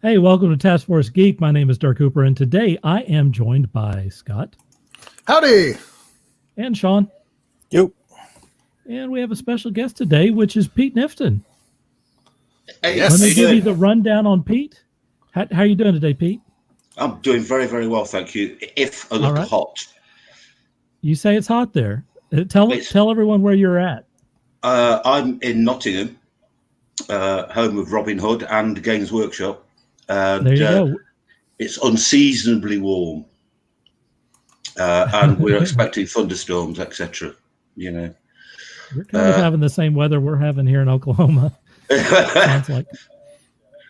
Hey, welcome to Taskforce Geek. My name is Dirk Hooper, and today I am joined by Scott. Howdy. And Shawn. Yep. And we have a special guest today, which is Pete Knifton. Hey, Let me give you the rundown on Pete. How are you doing today, Pete? I'm doing very, very well, thank you. If a little hot. You say it's hot there. Tell everyone where you're at. I'm in Nottingham, home of Robin Hood and Games Workshop. And, there you go. It's unseasonably warm. And we're expecting thunderstorms, etc. You know. We're kind of having the same weather we're having here in Oklahoma. Sounds like.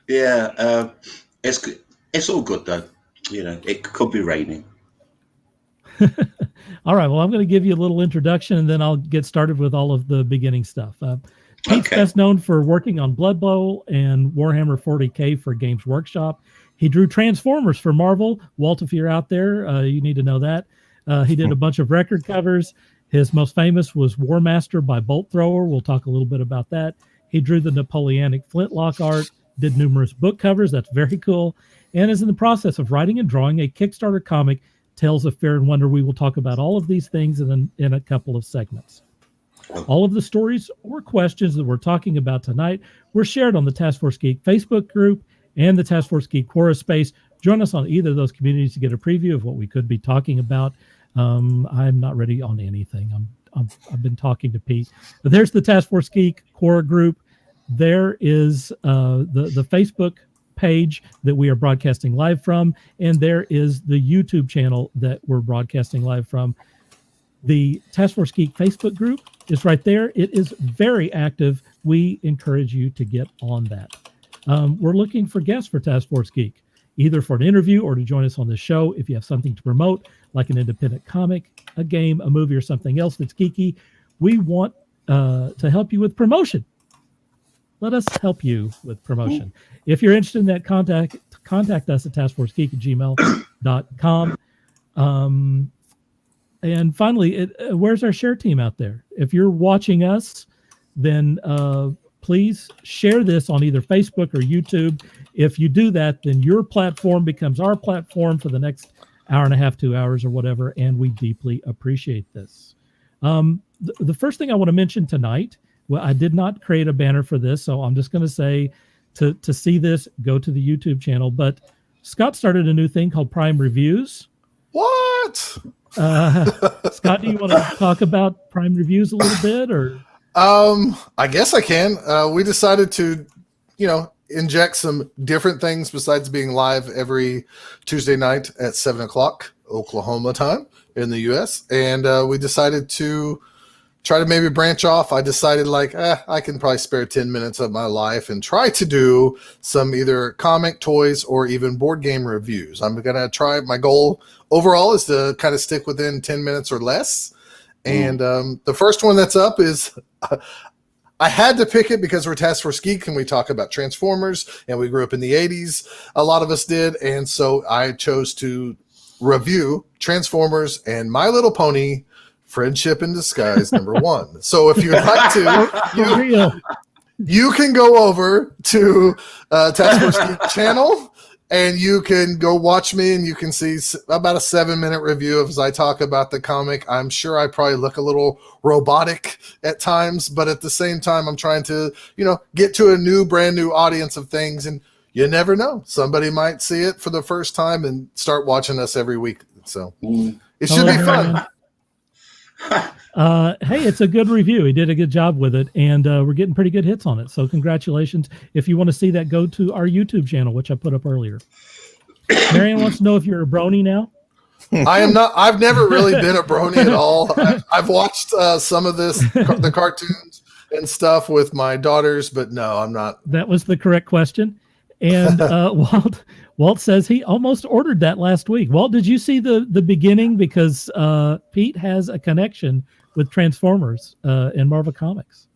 Yeah, it's all good though. You know, it could be raining. All right. Well, I'm going to give you a little introduction, and then I'll get started with all of the beginning stuff. Pete's best known for working on Blood Bowl and Warhammer 40K for Games Workshop. He drew Transformers for Marvel. Walt, if you're out there, you need to know that. He did a bunch of record covers. His most famous was War Master by Bolt Thrower. We'll talk a little bit about that. He drew the Napoleonic flintlock art, did numerous book covers. That's very cool. And is in the process of writing and drawing a Kickstarter comic, Tales of Fear and Wonder. We will talk about all of these things in a couple of segments. All of the stories or questions that we're talking about tonight were shared on the Taskforce Geek Facebook group and the Taskforce Geek Quora space. Join us on either of those communities to get a preview of what we could be talking about. I'm not ready on anything. I've been talking to Pete. But there's the Taskforce Geek Quora group. There is the Facebook page that we are broadcasting live from, and there is the YouTube channel that we're broadcasting live from. The Taskforce Geek Facebook group is right there. It is very active. We encourage you to get on that. We're looking for guests for Taskforce Geek, either for an interview or to join us on the show. If you have something to promote, like an independent comic, a game, a movie, or something else that's geeky, we want to help you with promotion. Let us help you with promotion. If you're interested in that, contact us at taskforcegeek@gmail.com. And finally, where's our share team out there? If you're watching us, then please share this on either Facebook or YouTube. If you do that, then your platform becomes our platform for the next hour and a half, 2 hours or whatever, and we deeply appreciate this. The first thing I want to mention tonight, well, I did not create a banner for this, so I'm just going to say to see this, go to the YouTube channel. But Scott started a new thing called Prime Reviews. What? Scott, do you want to talk about Prime Reviews a little bit, or? I guess I can. We decided to, inject some different things besides being live every Tuesday night at 7:00 Oklahoma time in the US. And we decided to try to maybe branch off. I decided I can probably spare 10 minutes of my life and try to do some either comic, toys, or even board game reviews. I'm going to try. My goal overall is to kind of stick within 10 minutes or less. And the first one that's up is I had to pick it because we're Taskforce Geek and we talk about Transformers and we grew up in the 80s. A lot of us did. And so I chose to review Transformers and My Little Pony Friendship in Disguise #1. So if you'd like to, you can go over to Taskforce Geek channel and you can go watch me and you can see about a 7-minute review as I talk about the comic. I'm sure I probably look a little robotic at times, but at the same time, I'm trying to, get to a brand new audience of things. And you never know. Somebody might see it for the first time and start watching us every week. So it should be fun. Hey, it's a good review. He did a good job with it, and we're getting pretty good hits on it. So congratulations. If you want to see that, go to our YouTube channel, which I put up earlier. Marianne wants to know if you're a brony now. I am not. I've never really been a brony at all. I've watched some of the cartoons and stuff with my daughters, but no, I'm not. That was the correct question. And Walt says he almost ordered that last week. Walt, did you see the beginning? Because Pete has a connection with Transformers in Marvel Comics.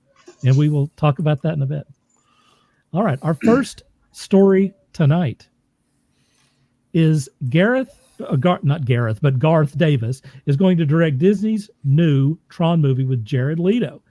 And we will talk about that in a bit. All right. Our first story tonight is Garth Davis is going to direct Disney's new Tron movie with Jared Leto.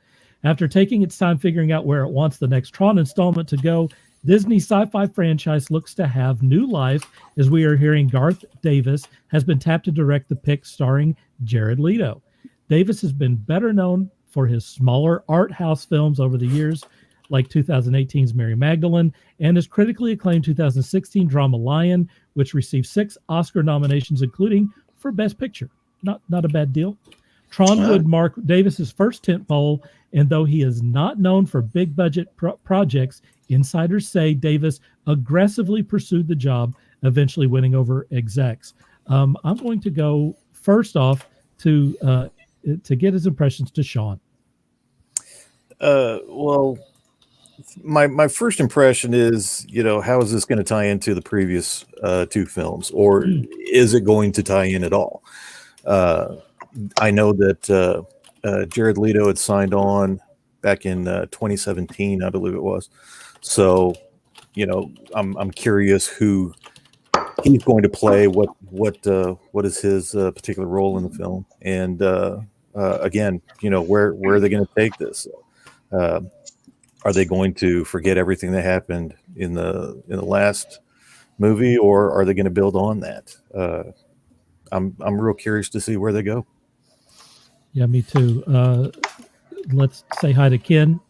After taking its time figuring out where it wants the next Tron installment to go, Disney's sci-fi franchise looks to have new life as we are hearing Garth Davis has been tapped to direct the pick starring Jared Leto. Davis has been better known for his smaller art house films over the years, like 2018's Mary Magdalene and his critically acclaimed 2016 drama Lion, which received 6 Oscar nominations, including for Best Picture. Not a bad deal. Tron would mark Davis's first tentpole, and though he is not known for big budget projects, insiders say Davis aggressively pursued the job, eventually winning over execs. I'm going to go first off to get his impressions to Shawn. Well, my first impression is, how is this going to tie into the previous 2 films, or is it going to tie in at all? I know that Jared Leto had signed on back in 2017, I believe it was. So, I'm curious who he's going to play. What is his particular role in the film? And again, where are they going to take this? Are they going to forget everything that happened in the last movie, or are they going to build on that? I'm real curious to see where they go. Yeah, me too. Let's say hi to Ken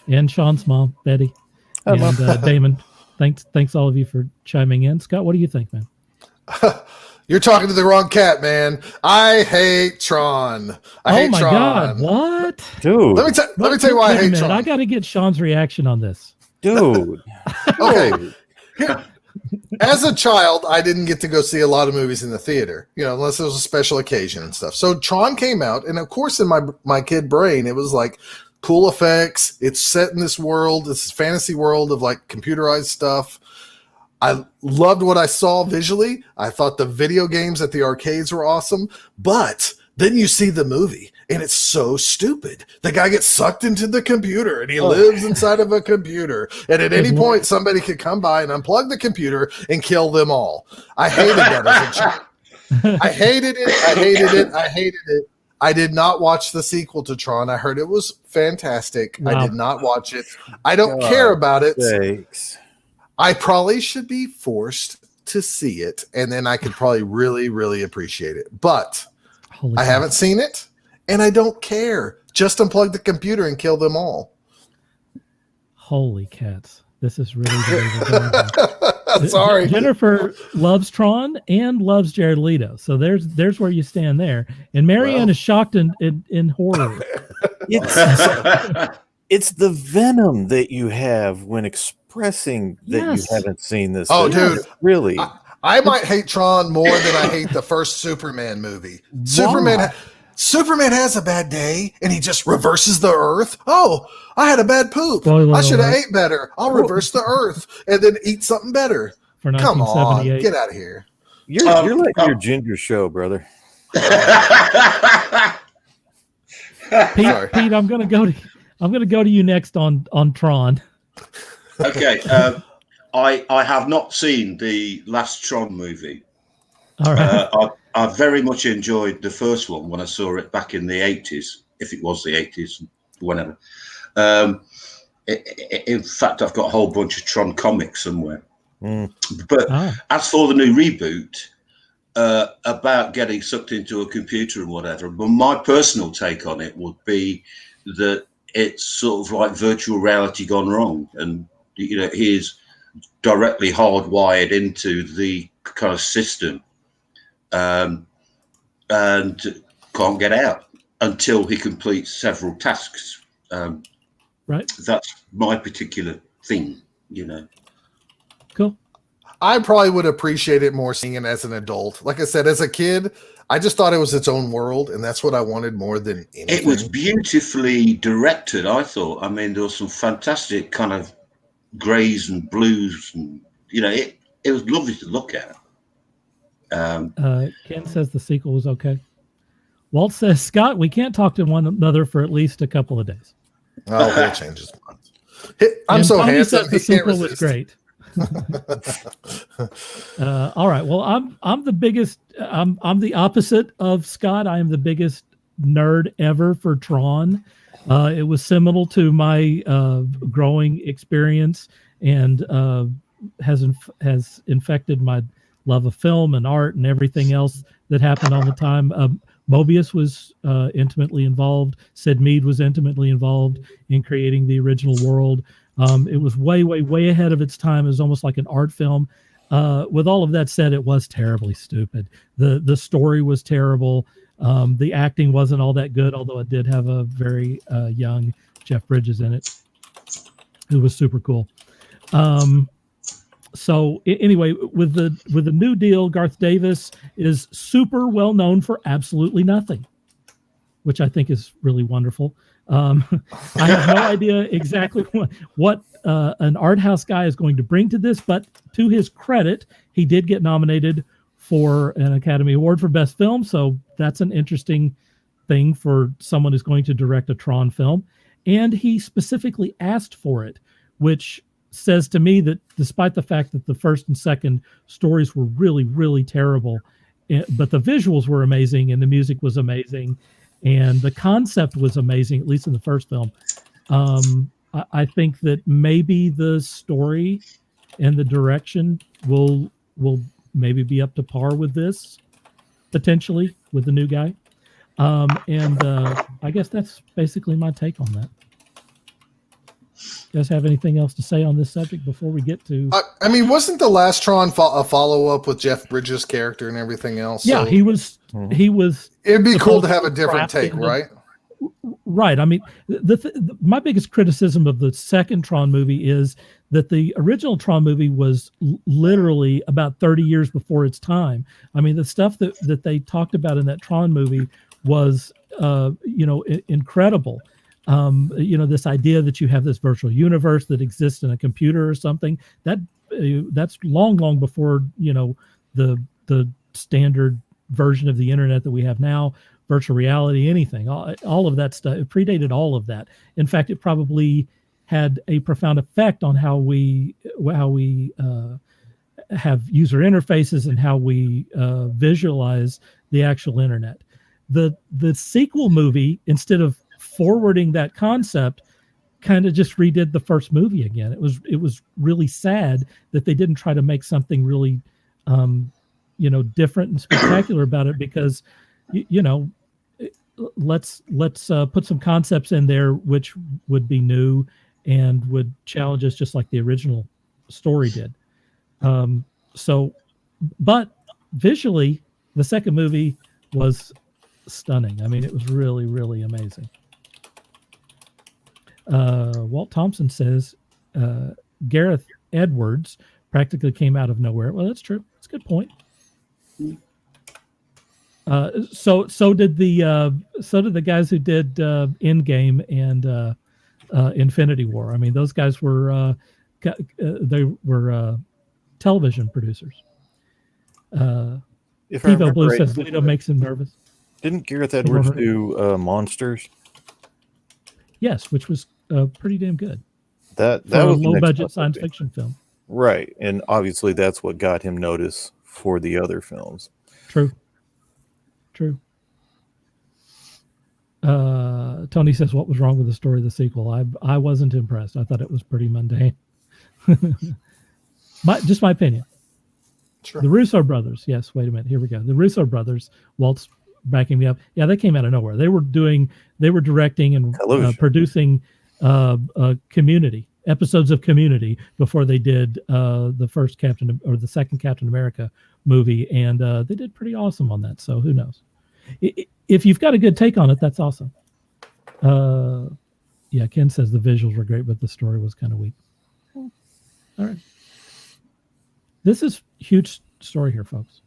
and Shawn's mom, Betty, and Damon. Thanks all of you for chiming in. Scott, what do you think, man? You're talking to the wrong cat, man. I hate Tron. I hate Tron. God, what? Dude. Let me tell you why I hate Tron. I got to get Shawn's reaction on this. Dude. Okay. As a child, I didn't get to go see a lot of movies in the theater, unless it was a special occasion and stuff. So Tron came out, and of course, in my kid brain, it was like cool effects. It's set in this world, this fantasy world of like computerized stuff. I loved what I saw visually. I thought the video games at the arcades were awesome, but then you see the movie and it's so stupid. The guy gets sucked into the computer and he lives inside of a computer. And at any point, somebody could come by and unplug the computer and kill them all. I hated that as a child. I hated it. I did not watch the sequel to Tron. I heard it was fantastic. Wow. I did not watch it. I don't care about it. Thanks. I probably should be forced to see it, and then I could probably really, really appreciate it. But I haven't seen it, and I don't care. Just unplug the computer and kill them all. Holy cats. This is really, really Sorry. Jennifer loves Tron and loves Jared Leto. So there's where you stand there. And Marianne is shocked in horror. It's the venom that you have when expressing that you haven't seen this. Oh, dude. Really? I might hate Tron more than I hate the first Superman movie. Superman has a bad day and he just reverses the earth. Oh, I had a bad poop. I should have ate better. I'll reverse the earth and then eat something better. Come on, get out of here. You're like your ginger show, brother. Pete, I'm gonna go to you next on Tron. Okay. I have not seen the last Tron movie. All right. I very much enjoyed the first one when I saw it back in the 80s, if it was the 80s, whenever. In fact, I've got a whole bunch of Tron comics somewhere. But as for the new reboot, about getting sucked into a computer and whatever, but my personal take on it would be that it's sort of like virtual reality gone wrong. And, he is directly hardwired into the kind of system. And can't get out until he completes several tasks. Right. That's my particular thing, Cool. I probably would appreciate it more seeing it as an adult. Like I said, as a kid, I just thought it was its own world, and that's what I wanted more than anything. It was beautifully directed, I thought. I mean, there was some fantastic kind of grays and blues, and it was lovely to look at. Ken says the sequel was okay. Walt says, Scott, we can't talk to one another for at least a couple of days. Oh, he'll change his mind. I'm so Tony handsome. Says the sequel was great. All right. Well, I'm the biggest. I'm the opposite of Scott. I am the biggest nerd ever for Tron. It was seminal to my growing experience and has infected my love of film and art and everything else that happened all the time. Mobius was intimately involved. Sid Mead was intimately involved in creating the original world. It was way, way, way ahead of its time. It was almost like an art film. With all of that said, it was terribly stupid. The story was terrible. The acting wasn't all that good, although it did have a very young Jeff Bridges in it, who was super cool. So anyway, with the new deal, Garth Davis is super well known for absolutely nothing, which I think is really wonderful. I have no idea exactly what an art house guy is going to bring to this, but to his credit, he did get nominated for an Academy Award for Best Film, so that's an interesting thing for someone who's going to direct a Tron film. And he specifically asked for it, which says to me that despite the fact that the first and second stories were really, really terrible, but the visuals were amazing and the music was amazing and the concept was amazing, at least in the first film. I think that maybe the story and the direction will maybe be up to par with this, potentially, with the new guy. I guess that's basically my take on that. You guys have anything else to say on this subject before we get to... I mean, wasn't the last Tron a follow-up with Jeff Bridges' character and everything else? Yeah, so he was... It'd be cool to have a different take, right? Right. I mean, my biggest criticism of the second Tron movie is that the original Tron movie was literally about 30 years before its time. I mean, the stuff that they talked about in that Tron movie was, incredible. This idea that you have this virtual universe that exists in a computer or something, that's long before, the standard version of the internet that we have now, virtual reality, anything, all of that stuff. It predated all of that. In fact, it probably had a profound effect on how we have user interfaces and how we visualize the actual internet. The sequel movie, instead of forwarding that concept, kind of just redid the first movie again. It was really sad that they didn't try to make something really different and spectacular about it, because let's put some concepts in there which would be new and would challenge us just like the original story did. But visually, the second movie was stunning. I mean, it was really, really amazing. Walt Thompson says Gareth Edwards practically came out of nowhere. Well, that's true. That's a good point. So did the guys who did Endgame and Infinity War. I mean, those guys were television producers. If I Evo Blue right, says Leto makes him nervous. Didn't Gareth Edwards do Monsters? Yes, which was pretty damn good. That was a low budget science fiction film. Right, and obviously that's what got him notice for the other films. True. Tony says, what was wrong with the story of the sequel? I wasn't impressed. I thought it was pretty mundane. Just my opinion. Sure. The Russo brothers. Yes, wait a minute. Here we go. The Russo brothers. Walt's backing me up. Yeah, they came out of nowhere. They were directing and producing Community, episodes of Community, before they did the first the second Captain America movie, and they did pretty awesome on that. So who knows? If you've got a good take on it, that's awesome. Yeah, Ken says the visuals were great, but the story was kind of weak. All right. This is a huge story here, folks.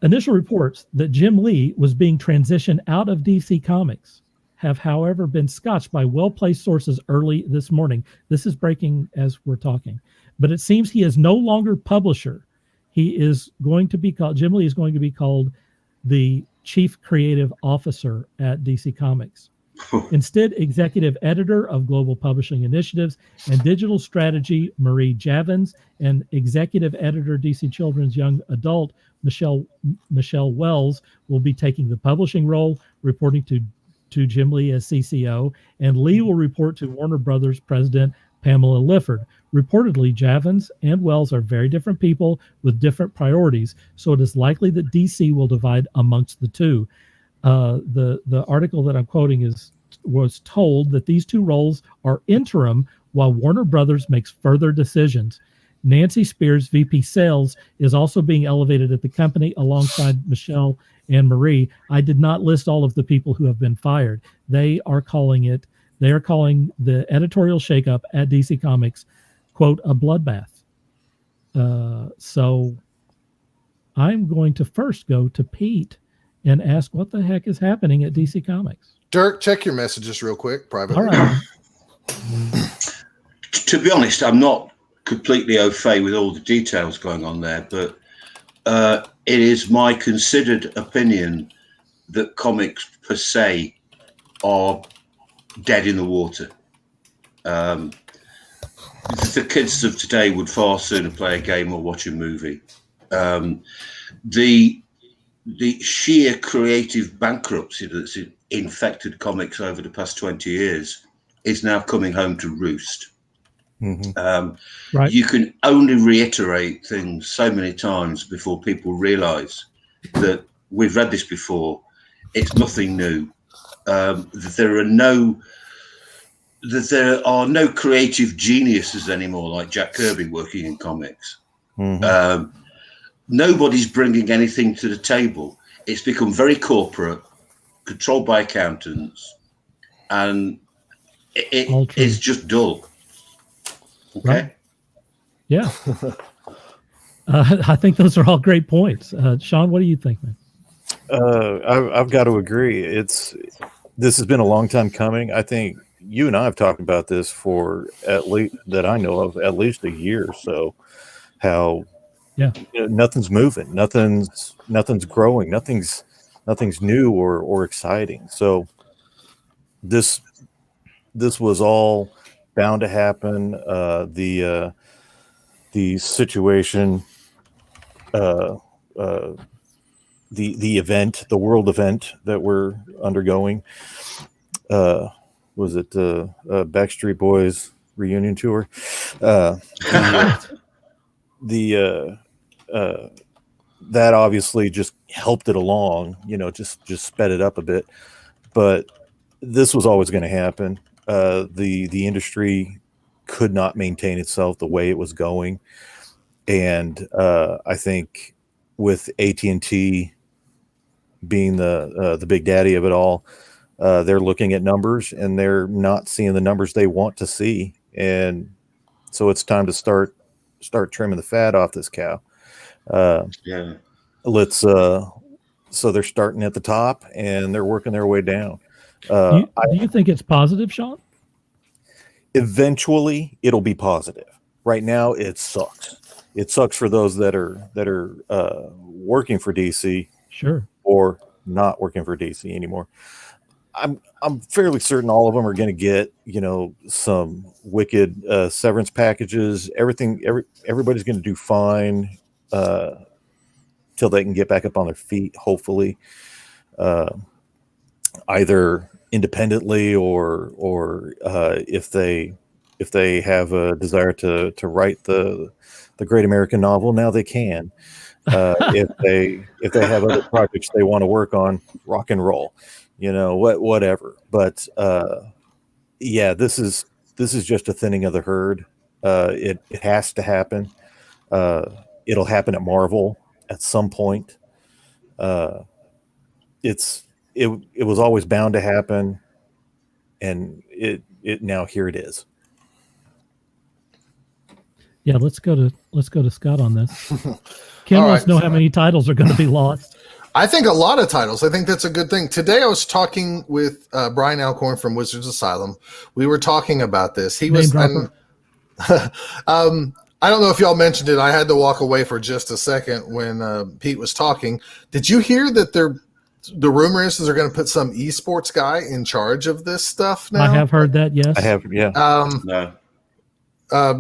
Initial reports that Jim Lee was being transitioned out of DC Comics have, however, been scotched by well-placed sources early this morning. This is breaking as we're talking. But it seems he is no longer publisher. Jim Lee is going to be called the Chief Creative Officer at DC Comics. Instead, Executive Editor of Global Publishing Initiatives and Digital Strategy, Marie Javins, and Executive Editor, DC Children's Young Adult, Michelle Wells, will be taking the publishing role, reporting to Jim Lee as CCO, and Lee will report to Warner Brothers President Pamela Lifford. Reportedly, Javins and Wells are very different people with different priorities, so it is likely that DC will divide amongst the two. The article that I'm quoting was told that these two roles are interim while Warner Brothers makes further decisions. Nancy Spears, VP Sales, is also being elevated at the company alongside Michelle and Marie. I did not list all of the people who have been fired. They are calling the editorial shakeup at DC Comics, quote, a bloodbath. So I'm going to first go to Pete and ask what the heck is happening at DC Comics. Dirk, check your messages real quick, privately. All right. To be honest, I'm not completely au fait with all the details going on there, but it is my considered opinion that comics per se are dead in the water. The kids of today would far sooner play a game or watch a movie. The sheer creative bankruptcy that's infected comics over the past 20 years is now coming home to roost. Mm-hmm. Right. You can only reiterate things so many times before people realize that we've read this before. It's nothing new. That there are no creative geniuses anymore like Jack Kirby working in comics. Mm-hmm. Nobody's bringing anything to the table. It's become very corporate, controlled by accountants, and it's just dull. Okay. Right. Yeah. I think those are all great points. Shawn, what do you think, man? I've got to agree. This has been a long time coming. I think you and I have talked about this for at least that I know of at least a year or so. How nothing's moving, nothing's growing, nothing's new or exciting. So this was all bound to happen. The situation, the event, the world event that we're undergoing. Was it Backstreet Boys reunion tour? That obviously just helped it along, just sped it up a bit. But this was always going to happen. The industry could not maintain itself the way it was going, and I think with AT&T being the big daddy of it all, they're looking at numbers and they're not seeing the numbers they want to see, and so it's time to start trimming the fat off this cow. So they're starting at the top and they're working their way down. Do you think it's positive, Shawn? Eventually it'll be positive. Right now it sucks. It sucks for those that are working for DC, sure, or not working for DC anymore. I'm fairly certain all of them are going to get, some wicked severance packages. Everybody's going to do fine till they can get back up on their feet, hopefully, either independently or if they have a desire to write the great American novel, now they can. If they have other projects they want to work on, rock and roll, whatever. But this is just a thinning of the herd. It has to happen. It'll happen at Marvel at some point. It was always bound to happen, and it now here it is. Yeah, let's go to Scott on this. Ken wants to know how many titles are going to be lost. I think a lot of titles. I think that's a good thing. Today I was talking with Brian Alcorn from Wizards Asylum. We were talking about this. He was I don't know if y'all mentioned it. I had to walk away for just a second when Pete was talking. Did you hear that the rumor is they're going to put some esports guy in charge of this stuff now? I have heard that, yes. I have, yeah. No.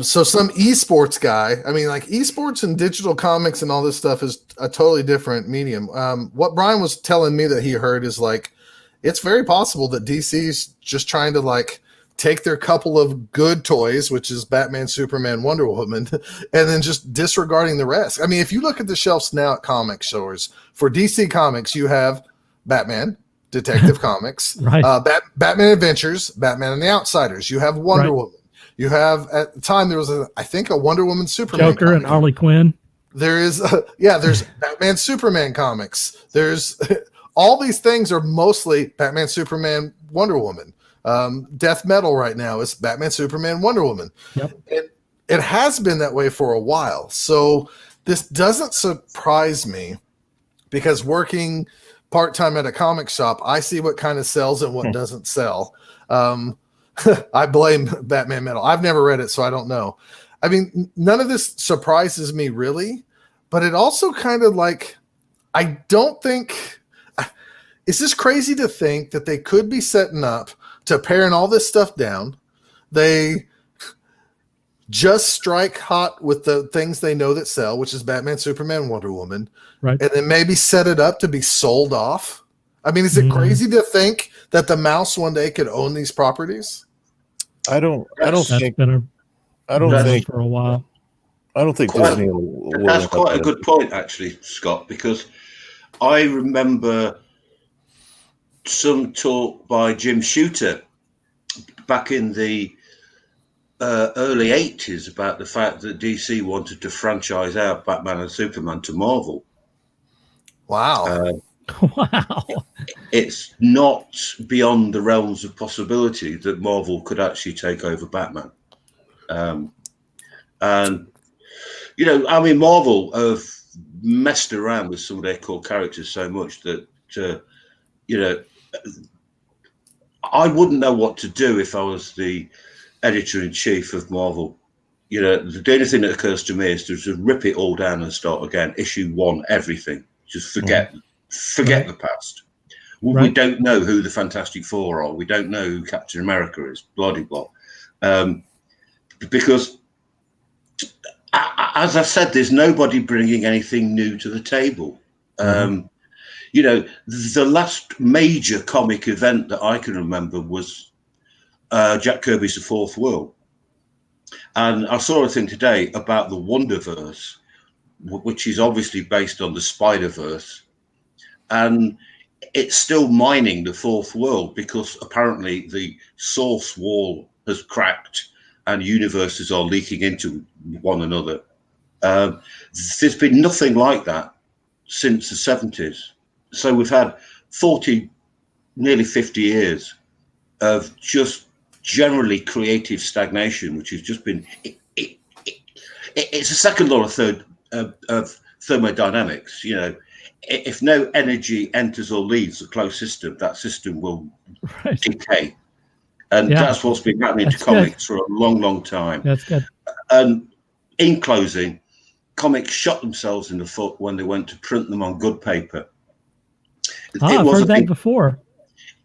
So some esports guy, like esports and digital comics and all this stuff is a totally different medium. What Brian was telling me that he heard is it's very possible that DC's just trying to take their couple of good toys, which is Batman, Superman, Wonder Woman, and then just disregarding the rest. I mean, if you look at the shelves now at comic stores, for DC Comics, you have Batman, Detective Comics, right. Batman Adventures, Batman and the Outsiders. You have Wonder Woman. You have, at the time, there was, I think, a Wonder Woman Superman Joker comic. And Harley Quinn. There is, there's Batman Superman comics. There's all these things are mostly Batman, Superman, Wonder Woman. Death Metal right now is Batman, Superman, Wonder Woman. Yep. It has been that way for a while. So this doesn't surprise me, because working part-time at a comic shop, I see what kind of sells and what doesn't sell. I blame Batman Metal. I've never read it, so I don't know. I mean, none of this surprises me really, but it also kind of like, I don't think, is this crazy to think that they could be setting up to paring all this stuff down? They just strike hot with the things they know that sell, which is Batman, Superman, Wonder Woman, right? And then maybe set it up to be sold off. I mean, is it crazy to think that the mouse one day could own these properties? I don't think for a while. I don't think Disney will. That's quite a good point, actually, Scott, because I remember some talk by Jim Shooter back in the early 80s about the fact that DC wanted to franchise out Batman and Superman to Marvel. Wow. Wow. It's not beyond the realms of possibility that Marvel could actually take over Batman. And, you know, I mean, Marvel have messed around with some of their core characters so much that, you know, I wouldn't know what to do if I was the editor-in-chief of Marvel. You know, the only thing that occurs to me is to just rip it all down and start again. Issue 1, everything. Just forget the past. We don't know who the Fantastic Four are. We don't know who Captain America is. Blah, blah, blah. Because, as I said, there's nobody bringing anything new to the table. You know, the last major comic event that I can remember was Jack Kirby's The Fourth World. And I saw a thing today about the Wonderverse, which is obviously based on the Spider-Verse. And it's still mining the Fourth World because apparently the source wall has cracked and universes are leaking into one another. There's been nothing like that since the 70s. So we've had nearly 50 years of just generally creative stagnation, which has just been, it's a second law of thermodynamics. You know, if no energy enters or leaves a closed system, that system will decay. And that's what's been happening to comics for a long, long time. That's good. And in closing, comics shot themselves in the foot when they went to print them on good paper. I've heard that before.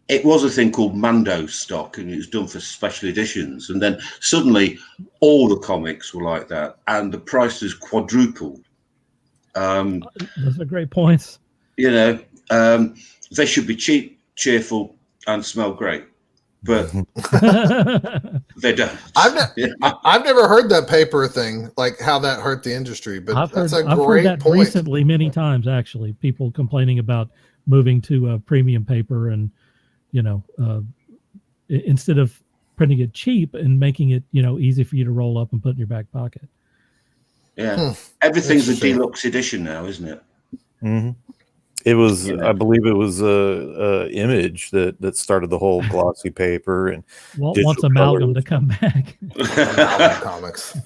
It was a thing called Mando stock, and it was done for special editions. And then suddenly all the comics were like that, and the prices quadrupled. Those are great points. You know, they should be cheap, cheerful, and smell great. But they don't. I've never heard that paper thing, like how that hurt the industry. But I've that's heard that point. Recently many times, actually. People complaining about moving to premium paper and, you know, instead of printing it cheap and making it, you know, easy for you to roll up and put in your back pocket. Yeah. Everything's a deluxe edition now, isn't it? Mm-hmm. It was, I believe it was Image that started the whole glossy paper and Walt wants Amalgam to come back. Comics.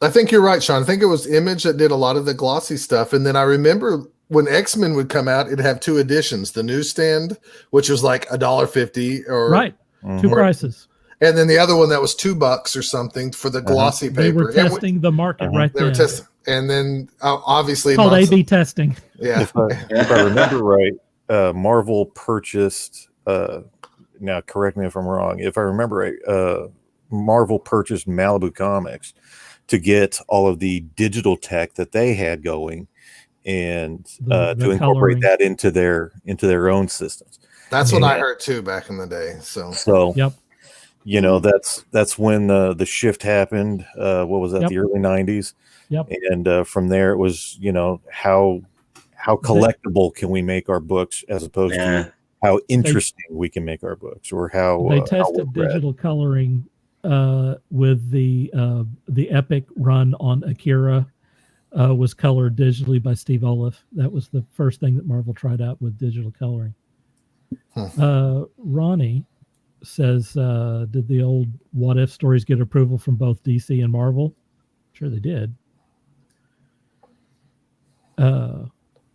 I think you're right, Shawn. I think it was Image that did a lot of the glossy stuff. And then I remember when X-Men would come out, it'd have 2 editions. The newsstand, which was like $1.50 or two prices. And then the other one that was $2 or something for the glossy paper. They were testing the market right there. And then obviously called A/B testing. Yeah. If I remember right, Marvel purchased. Now, correct me if I'm wrong. If I remember right, Marvel purchased Malibu Comics to get all of the digital tech that they had going, and to incorporate that into their own systems. That's what I heard too back in the day. So yep. You know, that's when the shift happened. What was that? The early 90s. Yep. And from there, it was, you know, how collectible can we make our books as opposed to how interesting we can make our books, or how they tested digital coloring with the Epic run on Akira. Was colored digitally by Steve Oliff. That was the first thing that Marvel tried out with digital coloring. Ronnie says, did the old What If stories get approval from both DC and Marvel? Sure they did.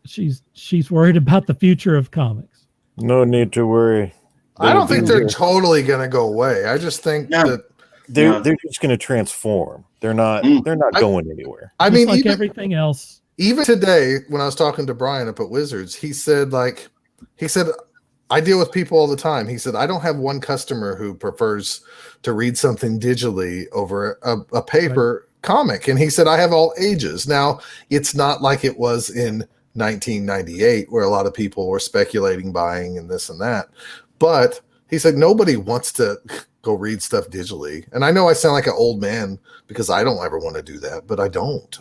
She's worried about the future of comics. No need to worry. I don't think they're totally going to go away. I just think that they're just going to transform. They're not going anywhere. I mean, like everything else. Even today, when I was talking to Brian up at Wizards, he said, I deal with people all the time. He said, I don't have one customer who prefers to read something digitally over a paper comic. And he said, I have all ages. Now, it's not like it was in 1998 where a lot of people were speculating buying and this and that. But he said, nobody wants to go read stuff digitally. And I know I sound like an old man because I don't ever want to do that, but I don't.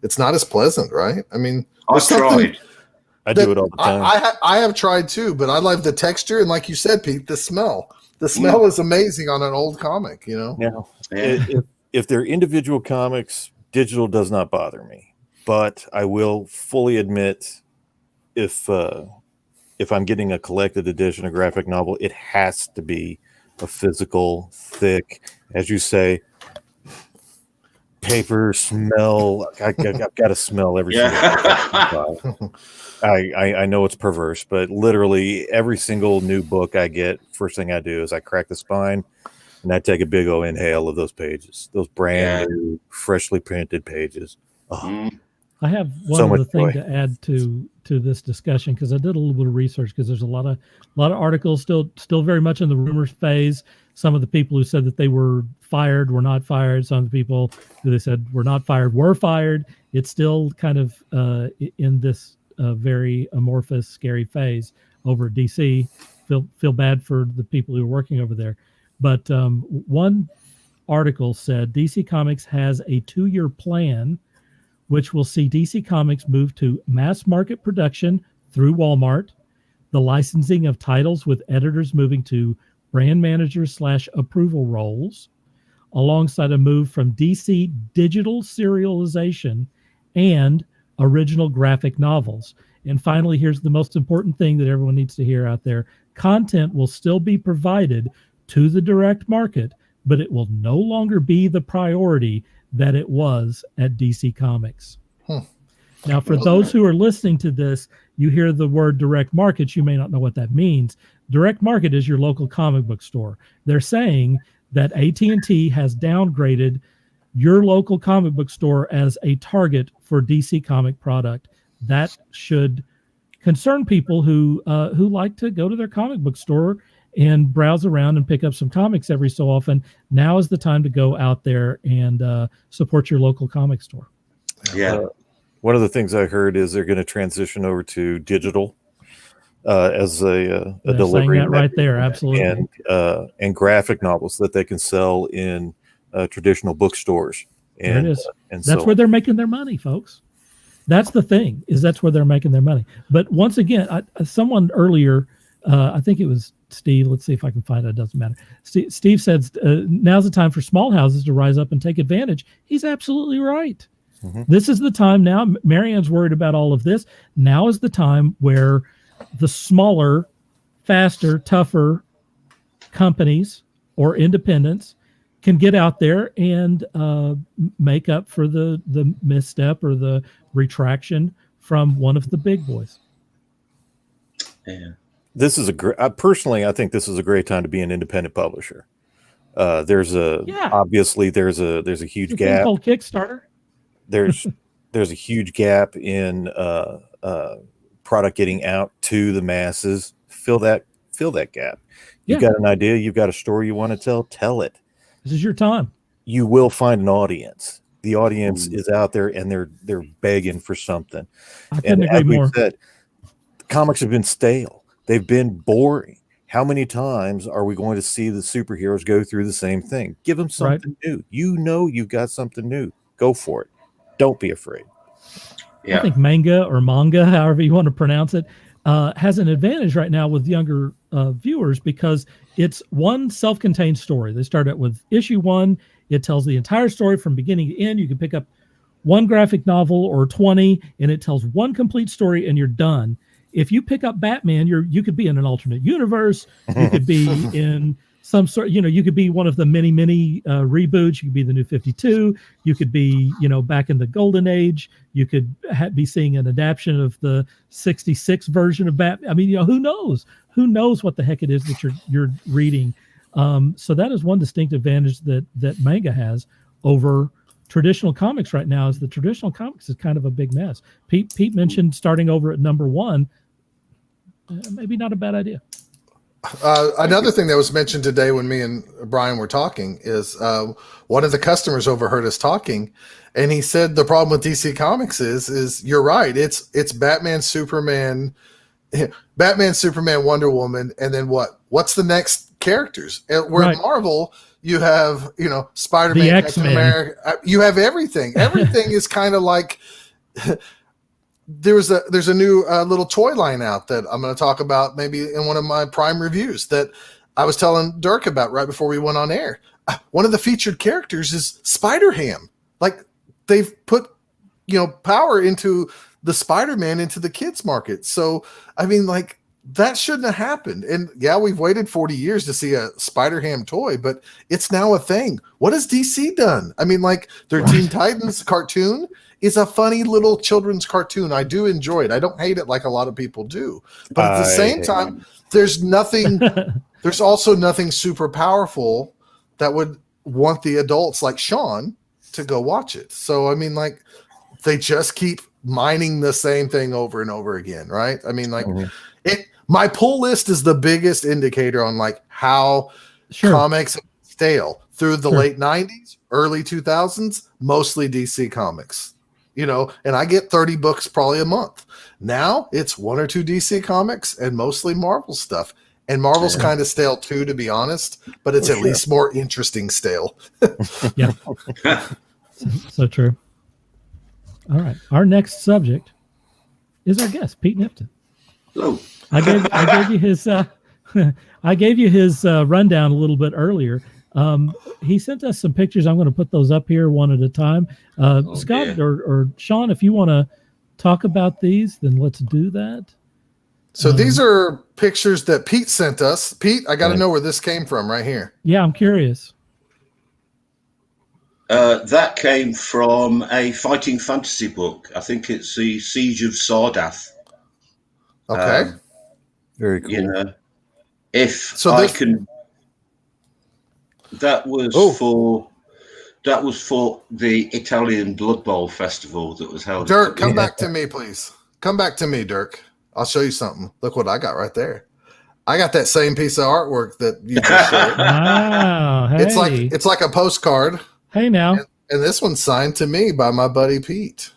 It's not as pleasant, right? I mean, I tried. I do it all the time. I have tried too, but I love the texture. And like you said, Pete, the smell. The smell is amazing on an old comic, you know? Yeah. If they're individual comics, digital does not bother me. But I will fully admit if I'm getting a collected edition, a graphic novel, it has to be a physical, thick, as you say, paper smell. I've got to smell every single I know it's perverse, but literally every single new book I get, first thing I do is I crack the spine and I take a big old inhale of those pages, those brand new, freshly printed pages. Oh. I have one other thing to add to this discussion, because I did a little bit of research, because there's a lot of articles still very much in the rumors phase. Some of the people who said that they were fired were not fired. Some of the people who they said were not fired were fired. It's still kind of in this very amorphous, scary phase over at DC. Feel bad for the people who are working over there. But one article said DC Comics has a 2-year plan which will see DC Comics move to mass market production through Walmart, the licensing of titles with editors moving to brand managers / approval roles, alongside a move from DC digital serialization and original graphic novels. And finally, here's the most important thing that everyone needs to hear out there. Content will still be provided to the direct market, but it will no longer be the priority that it was at DC Comics. Now, for those who are listening to this, you hear the word direct markets, you may not know what that means. Direct market is your local comic book store. They're saying that AT&T has downgraded your local comic book store as a target for DC comic product. That should concern people who like to go to their comic book store and browse around and pick up some comics every so often. Now is the time to go out there and support your local comic store. Yeah. One of the things I heard is they're going to transition over to digital as a delivery that right there, absolutely, and graphic novels that they can sell in traditional bookstores. And there it is. And that's where they're making their money, folks. That's the thing, is that's where they're making their money. But once again, someone earlier, I think it was Steve. Let's see if I can find it. It doesn't matter. Steve said, now's the time for small houses to rise up and take advantage. He's absolutely right. Mm-hmm. This is the time now. Marianne's worried about all of this. Now is the time where the smaller, faster, tougher companies or independents can get out there and make up for the misstep or the retraction from one of the big boys. Yeah. This is personally, I think this is a great time to be an independent publisher. Obviously there's a huge gap. Called Kickstarter. There's a huge gap in product getting out to the masses. Fill that gap. You've got an idea, you've got a story you want to tell it. This is your time. You will find an audience. The audience is out there and they're begging for something. I couldn't agree more. Said, comics have been stale. They've been boring. How many times are we going to see the superheroes go through the same thing? Give them something new. You know you've got something new. Go for it. Don't be afraid. Yeah. I think manga, however you want to pronounce it, has an advantage right now with younger viewers because it's one self-contained story. They start out with issue 1. It tells the entire story from beginning to end. You can pick up one graphic novel or 20, and it tells one complete story, and you're done. If you pick up Batman, you could be in an alternate universe. You could be in some sort, you could be one of the many reboots. You could be the New 52. You could be, back in the Golden Age. You could be seeing an adaptation of the 66 version of Batman. I mean, who knows? Who knows what the heck it is that you're reading? So that is one distinct advantage that manga has over traditional comics right now. Is the traditional comics is kind of a big mess. Pete mentioned starting over at number 1. Maybe not a bad idea. Another thing that was mentioned today when me and Brian were talking is one of the customers overheard us talking, and he said the problem with DC Comics is you're right. It's Batman, Superman, Wonder Woman, and then what? What's the next characters? Where Marvel, you have Spider-Man, Captain America. You have everything. Everything is kind of like. There's a new little toy line out that I'm going to talk about maybe in one of my Prime reviews that I was telling Dirk about right before we went on air. One of the featured characters is Spider-Ham. Like they've put power into the Spider-Man into the kids market. So I mean, like that shouldn't have happened. And yeah, we've waited 40 years to see a Spider-Ham toy, but it's now a thing. What has DC done? I mean, like their Teen Titans cartoon is a funny little children's cartoon. I do enjoy it. I don't hate it like a lot of people do. But at the same time, there's also nothing super powerful that would want the adults like Shawn to go watch it. So, I mean, like, they just keep mining the same thing over and over again, right? I mean, like, my pull list is the biggest indicator on, like, how comics stale. Through the late 90s, early 2000s, mostly DC Comics. And I get 30 books probably a month. Now it's 1 or 2 DC Comics and mostly Marvel stuff. And Marvel's kind of stale too, to be honest, but it's at least more interesting stale. Yeah. So true. All right. Our next subject is our guest, Pete Knifton. Hello. I gave you his rundown a little bit earlier. He sent us some pictures. I'm going to put those up here one at a time. Scott or Shawn, if you want to talk about these, then let's do that. So these are pictures that Pete sent us. Pete, I got to know where this came from right here. Yeah, I'm curious. That came from a fighting fantasy book. I think it's the Siege of Sardath. Okay. Very cool. That was for the Italian Blood Bowl festival that was held. Dirk, come back to me, please. Come back to me, Dirk. I'll show you something. Look what I got right there. I got that same piece of artwork that you just showed. Wow, hey. It's like a postcard. Hey now. And this one's signed to me by my buddy Pete.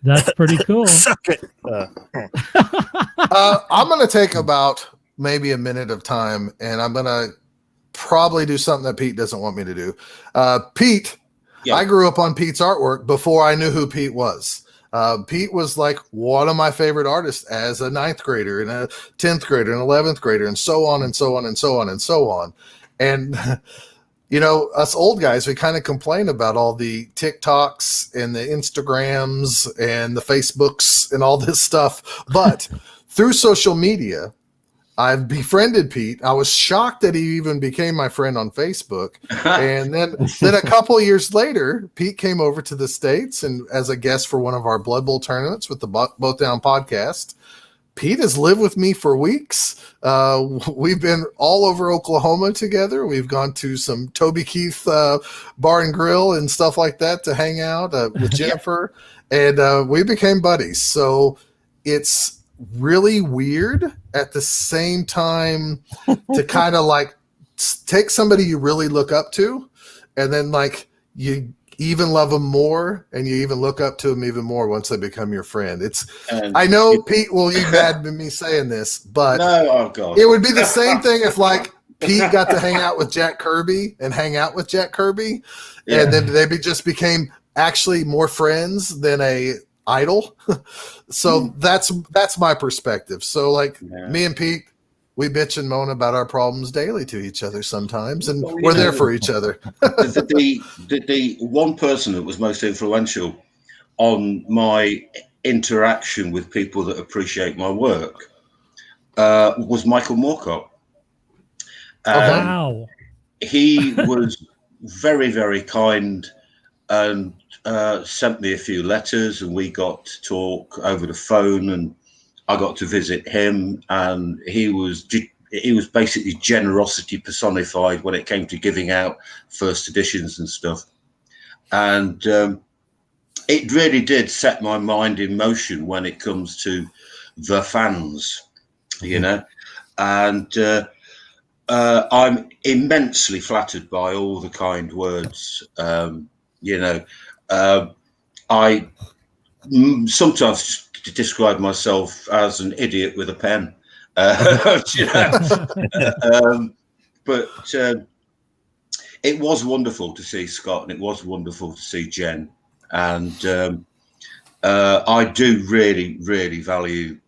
That's pretty cool. Suck it. I'm going to take about maybe a minute of time, and I'm going to probably do something that Pete doesn't want me to do. Pete, I grew up on Pete's artwork before I knew who Pete was. Pete was like one of my favorite artists as a 9th grader and a 10th grader and 11th grader and so on and so on and so on and so on. And, us old guys, we kind of complain about all the TikToks and the Instagrams and the Facebooks and all this stuff. But through social media, I've befriended Pete. I was shocked that he even became my friend on Facebook. And then a couple of years later, Pete came over to the States and as a guest for one of our Blood Bowl tournaments with the Both Down podcast. Pete has lived with me for weeks. We've been all over Oklahoma together. We've gone to some Toby Keith bar and grill and stuff like that to hang out with Jennifer. And we became buddies. So it's really weird at the same time to kind of like take somebody you really look up to and then like you even love them more, and you even look up to them even more once they become your friend. I know Pete will be mad at me saying this, but it would be the same thing if like Pete got to hang out with Jack Kirby and and then they just became actually more friends than a idol. So that's my perspective. So like me and Pete, we bitch and moan about our problems daily to each other sometimes, and we're there for each other. The one person that was most influential on my interaction with people that appreciate my work was Michael Moorcock. Wow. He was very, very kind and sent me a few letters, and we got to talk over the phone, and I got to visit him, and he was basically generosity personified when it came to giving out first editions and stuff. And it really did set my mind in motion when it comes to the fans, you know. And I'm immensely flattered by all the kind words. You know, I sometimes to describe myself as an idiot with a pen, but it was wonderful to see Scott, and it was wonderful to see Jen, and I do really, really value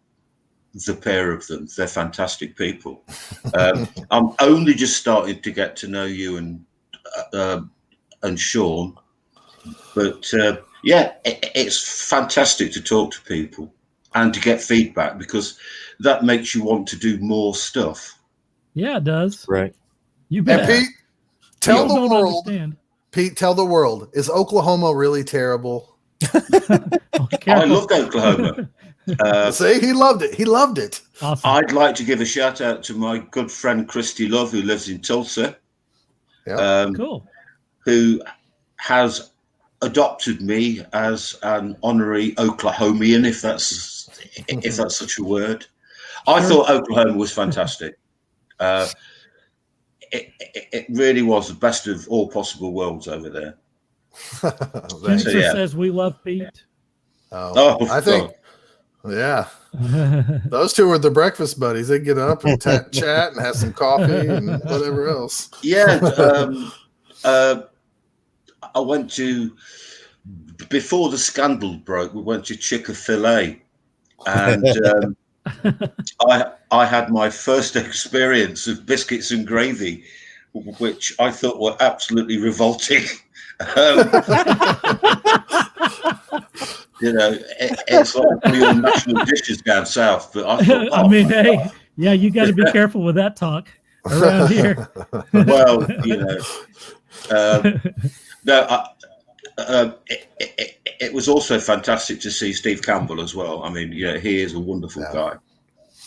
the pair of them. They're fantastic people. I'm only just starting to get to know you and Shawn, but yeah, it's fantastic to talk to people and to get feedback, because that makes you want to do more stuff. Yeah, it does. Right. You bet. And Pete, tell the world. Understand. Pete, tell the world. Is Oklahoma really terrible? I loved Oklahoma. See, he loved it. He loved it. Awesome. I'd like to give a shout out to my good friend Christy Love, who lives in Tulsa. Yeah. Cool. Who has adopted me as an honorary Oklahomian, if that's such a word. I thought Oklahoma was fantastic. It really was the best of all possible worlds over there. Jennifer says we love Pete. I think, yeah. Those two were the breakfast buddies. They get up and chat and have some coffee and whatever else. Yeah. I went to, before the scandal broke, we went to Chick-fil-A, and I had my first experience of biscuits and gravy, which I thought were absolutely revolting. You know, it's like one of your national dishes down south, but I thought, I mean, hey, yeah, you got to be careful with that talk around here. Well, you know, no, it was also fantastic to see Steve Campbell as well. I mean, you know, he is a wonderful guy,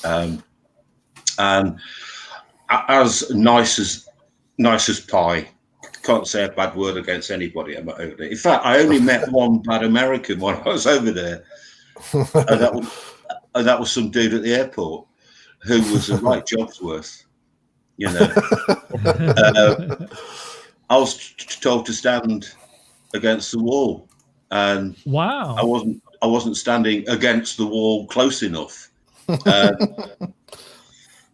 and as nice as pie. Can't say a bad word against anybody over there. In fact, I only met one bad American when I was over there, and that was some dude at the airport who was a right job's worth. You know, I was told to stand against the wall, and wow, I wasn't standing against the wall close enough. Okay,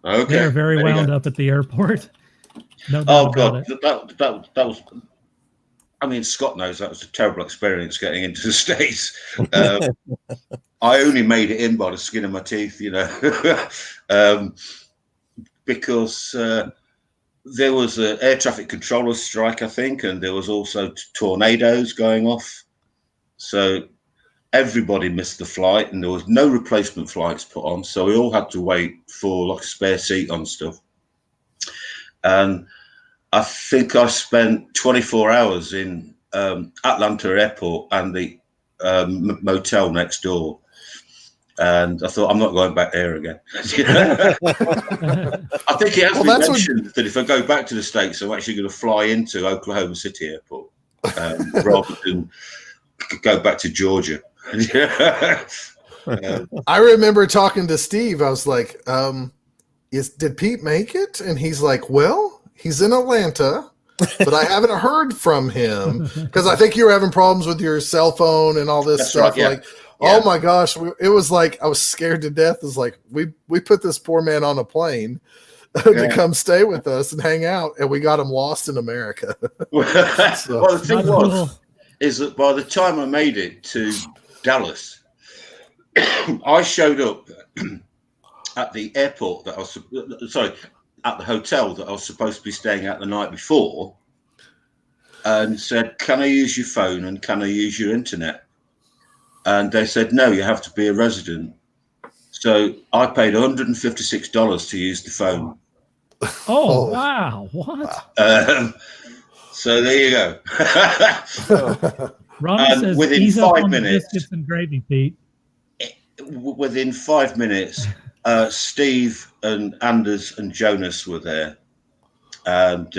they're very wound up at the airport. No oh God, that was. I mean, Scott knows that was a terrible experience getting into the States. I only made it in by the skin of my teeth, you know, because there was an air traffic controller strike, I think, and there was also tornadoes going off. So everybody missed the flight, and there was no replacement flights put on. So we all had to wait for like a spare seat on stuff. And I think I spent 24 hours in Atlanta Airport and the motel next door. And I thought, I'm not going back there again. I think it has been mentioned that if I go back to the States, I'm actually going to fly into Oklahoma City Airport rather than go back to Georgia. I remember talking to Steve. I was like, did Pete make it? And he's like, well, he's in Atlanta but I haven't heard from him because I think you were having problems with your cell phone and all this stuff. Right, yeah. Like, oh my gosh, it was like I was scared to death. It was like we put this poor man on a plane to come stay with us and hang out, and we got him lost in America. Well, the thing is that by the time I made it to Dallas, I showed up at the airport that I was at the hotel that I was supposed to be staying at the night before, and said, "Can I use your phone and can I use your internet?" And they said, "No, you have to be a resident." So I paid $156 to use the phone. Oh, wow. What? So there you go. Ronnie says, within ease 5 up on minutes, the biscuits and gravy, Pete. Within 5 minutes, Steve and Anders and Jonas were there. And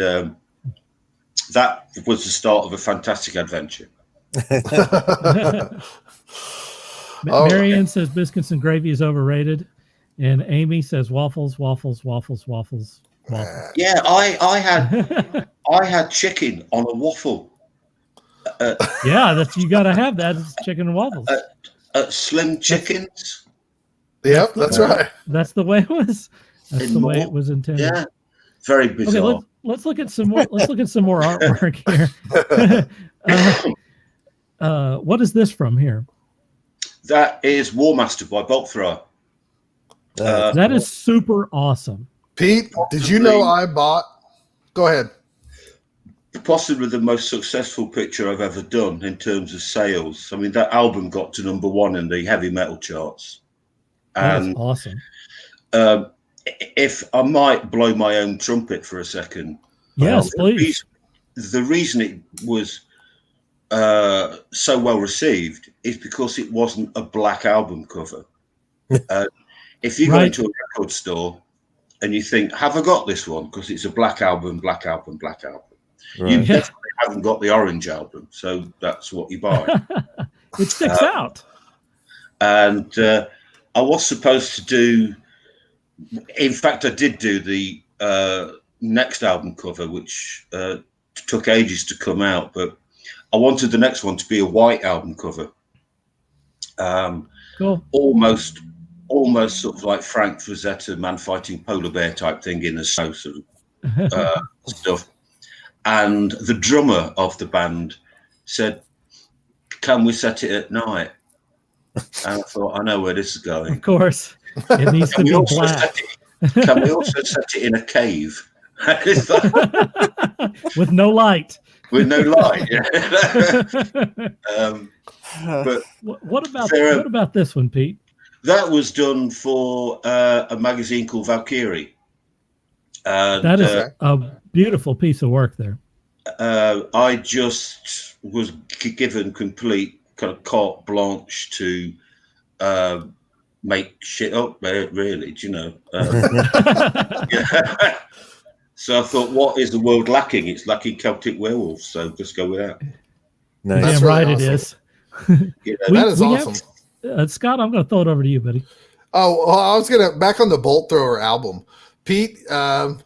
that was the start of a fantastic adventure. Marianne says biscuits and gravy is overrated. And Amy says waffles. Yeah, I had chicken on a waffle. Yeah, you got to have that. It's chicken and waffles. Slim Chickens. Yep, that's right. That's the way it was. That's the way it was intended. Yeah, very bizarre. Okay, let's look at some more. Let's look at some more artwork here. What is this from here? That is Warmaster by Bolt Thrower. That is super awesome. Pete, did you know I bought? Go ahead. Possibly the most successful picture I've ever done in terms of sales. I mean, that album got to #1 in the heavy metal charts. That's awesome. If I might blow my own trumpet for a second. Yes, please. The reason it was so well received is because it wasn't a black album cover. If you go into a record store and you think, have I got this one? Because it's a black album. Right. You definitely haven't got the orange album. So that's what you buy. It sticks out. And I was supposed to do, in fact, I did do the next album cover, which took ages to come out, but I wanted the next one to be a white album cover. Cool. Almost sort of like Frank Frazetta, Man Fighting Polar Bear type thing in the snow sort of stuff. And the drummer of the band said, "Can we set it at night?" And I thought, I know where this is going. Of course. It needs to be black. Can we also set it in a cave? With no light. With no light, yeah. But what about this one, Pete? That was done for a magazine called Valkyrie. That is a beautiful piece of work there. I just was given complete kind of carte blanche to make shit up, really, do you know? Yeah. So I thought, what is the world lacking? It's lacking Celtic werewolves, so just go with that. Nice. Damn right awesome. It is. That is awesome. Scott, I'm going to throw it over to you, buddy. Oh, well, I was going to, back on the Bolt Thrower album, Pete, back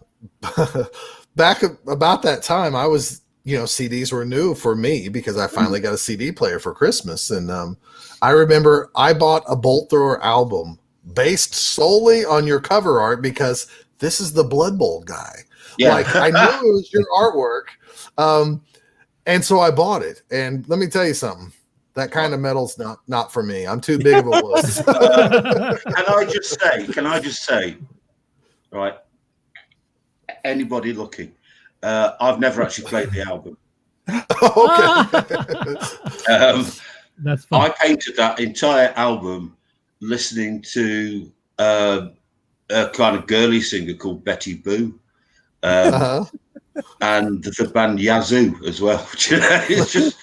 about that time, I was, CDs were new for me because I finally got a CD player for Christmas. And I remember I bought a Bolt Thrower album based solely on your cover art because this is the Blood Bowl guy. Yeah. Like, I knew it was your artwork. And so I bought it. And let me tell you something. That kind of metal's not for me. I'm too big of a wuss. Can I just say, right, anybody looking, I've never actually played the album. Okay. That's fun. I painted that entire album listening to a kind of girly singer called Betty Boo. And the band Yazoo as well. It's just...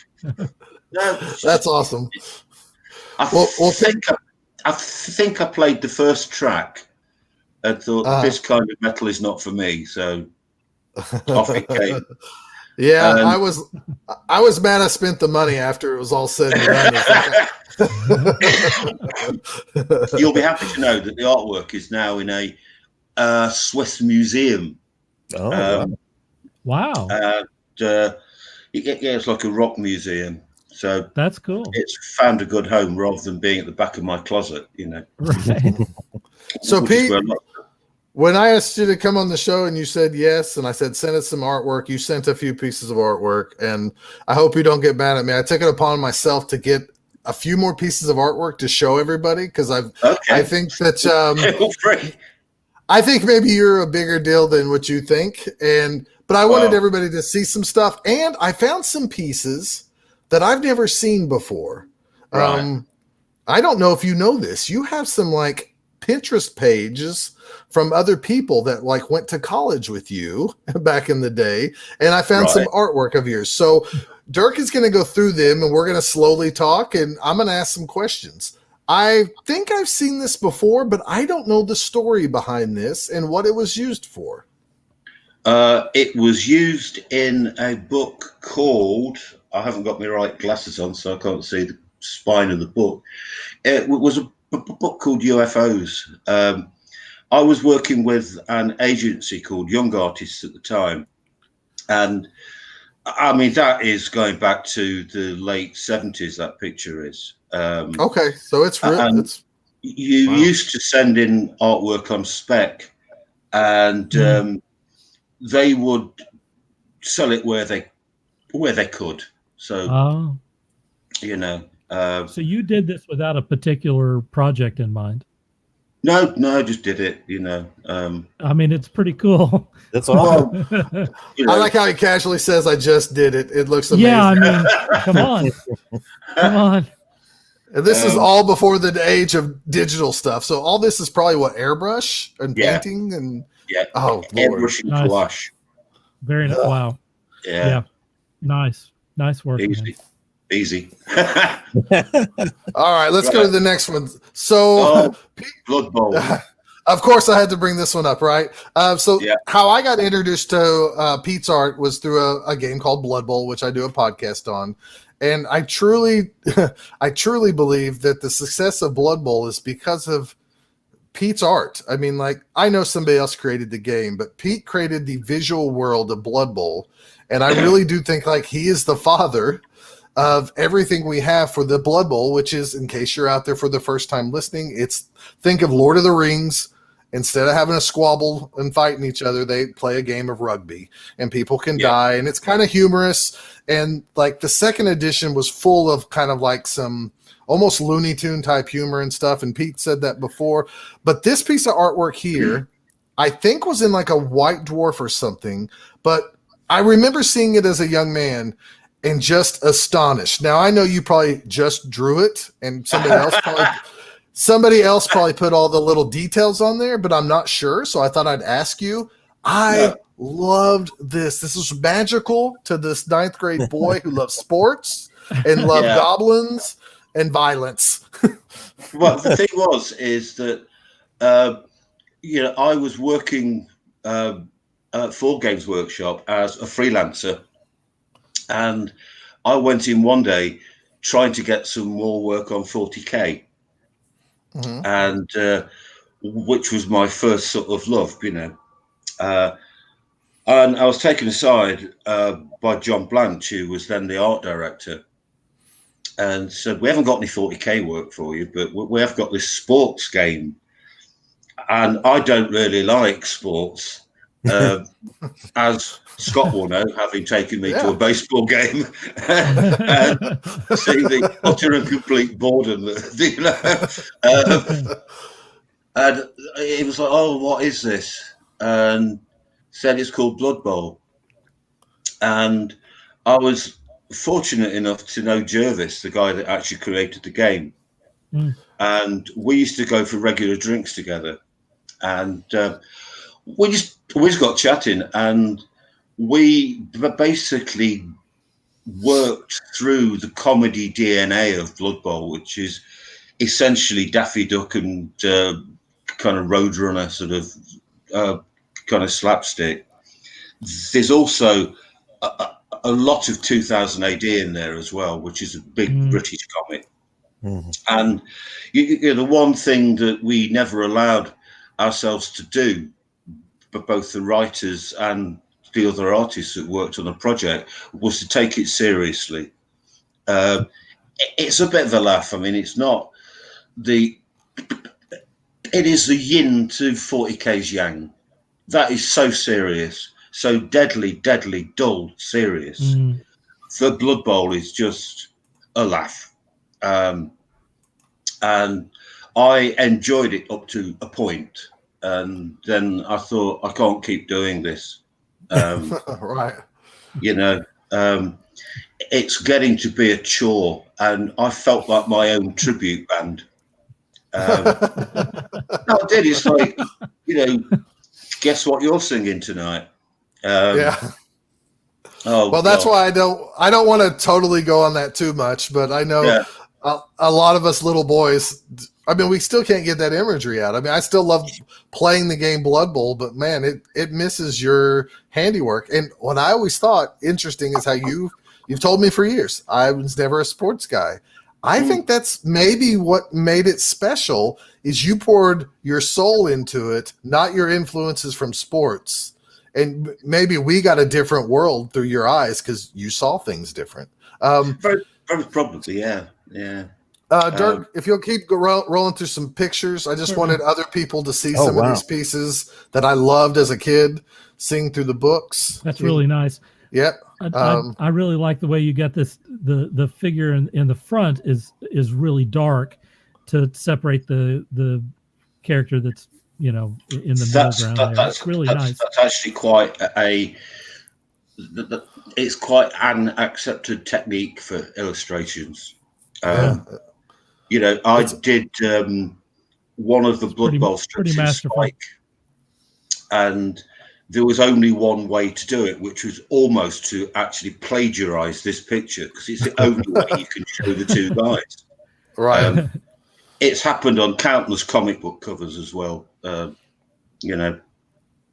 No, that's awesome. I think I played the first track and thought this kind of metal is not for me. So off it came. Yeah, I was mad I spent the money after it was all said and done. You'll be happy to know that the artwork is now in a Swiss museum. Wow. it's like a rock museum. So that's cool. It's found a good home rather than being at the back of my closet, you know. Right. So Pete, when I asked you to come on the show and you said yes, and I said send us some artwork, you sent a few pieces of artwork, and I hope you don't get mad at me. I took it upon myself to get a few more pieces of artwork to show everybody because I think that I think maybe you're a bigger deal than what you think, but I wanted everybody to see some stuff, and I found some pieces that I've never seen before. Right. I don't know if you know this. You have some like Pinterest pages from other people that like went to college with you back in the day, and I found some artwork of yours. So Dirk is going to go through them, and we're going to slowly talk, and I'm going to ask some questions. I think I've seen this before, but I don't know the story behind this and what it was used for. It was used in a book called, I haven't got my right glasses on, so I can't see the spine of the book. It was a book called UFOs. I was working with an agency called Young Artists at the time. And I mean, that is going back to the late 70s, that picture is. Okay, so it's real. You used to send in artwork on spec, and they would sell it where they could. So, you know. So you did this without a particular project in mind? No, I just did it, you know. I mean, it's pretty cool. That's awesome. You know, I like how he casually says, I just did it. It looks amazing. Yeah, I mean, come on. Come on. And this is all before the age of digital stuff. So all this is probably what, airbrush and painting and airbrush and collage. Very nice. Wow. Yeah. Nice work. Easy. All right, let's go to the next one. So Blood Bowl. Of course I had to bring this one up, right? How I got introduced to Pete's art was through a game called Blood Bowl, which I do a podcast on. And I truly believe that the success of Blood Bowl is because of Pete's art. I mean, like, I know somebody else created the game, but Pete created the visual world of Blood Bowl. And I really do think like he is the father of everything we have for the Blood Bowl, which is, in case you're out there for the first time listening, think of Lord of the Rings. Instead of having a squabble and fighting each other, they play a game of rugby and people can die. And it's kind of humorous. And like the second edition was full of kind of like some almost Looney Tune type humor and stuff. And Pete said that before. But this piece of artwork here, I think was in like a White Dwarf or something. But I remember seeing it as a young man and just astonished. Now, I know you probably just drew it and somebody else probably put all the little details on there, but I'm not sure. So I thought I'd ask you. I loved this. This was magical to this 9th grade boy who loves sports and loved goblins and violence. Well, the thing is that, I was working for Games Workshop as a freelancer. And I went in one day trying to get some more work on 40K. Mm-hmm. And which was my first sort of love, you know. And I was taken aside by John Blanche, who was then the art director, and said, we haven't got any 40K work for you, but we have got this sports game. And I don't really like sports, as Scott will know, having taken me to a baseball game and seeing the utter and complete boredom. And he was like, oh, what is this? And said it's called Blood Bowl. And I was fortunate enough to know Jervis, the guy that actually created the game. And we used to go for regular drinks together. And we just got chatting, and we basically worked through the comedy DNA of Blood Bowl, which is essentially Daffy Duck and kind of Roadrunner sort of kind of slapstick. There's also a lot of 2000 AD in there as well, which is a big British comic. Mm-hmm. And the one thing that we never allowed ourselves to do, but both the writers and the other artists that worked on the project was to take it seriously. It's a bit of a laugh. I mean, it's not it is the yin to 40K's yang. That is so serious, so deadly, dull, serious. The Blood Bowl is just a laugh. And I enjoyed it up to a point, and then I thought, I can't keep doing this. Right. You know, it's getting to be a chore, and I felt like my own tribute band. No, I did. It's like, you know, guess what you're singing tonight? Yeah. Oh, well, that's why I don't want to totally go on that too much, but I know a lot of us little boys, I mean, we still can't get that imagery out. I mean, I still love playing the game Blood Bowl, but man, it misses your handiwork. And what I always thought interesting is how you've told me for years, I was never a sports guy. I think that's maybe what made it special is you poured your soul into it, not your influences from sports. And maybe we got a different world through your eyes because you saw things different. Very probably, yeah. Dirk, if you'll keep rolling through some pictures, I just wanted other people to see some of these pieces that I loved as a kid, seeing through the books. That's really nice. Yep. I really like the way you got this. The figure in the front is really dark to separate the character that's, you know, in the middle ground. That's really nice. That's actually quite it's quite an accepted technique for illustrations. You know, I did one of the Blood Bowl strips in Spike, and there was only one way to do it, which was almost to actually plagiarize this picture, because it's the only way you can show the two guys. Right. It's happened on countless comic book covers as well. You know.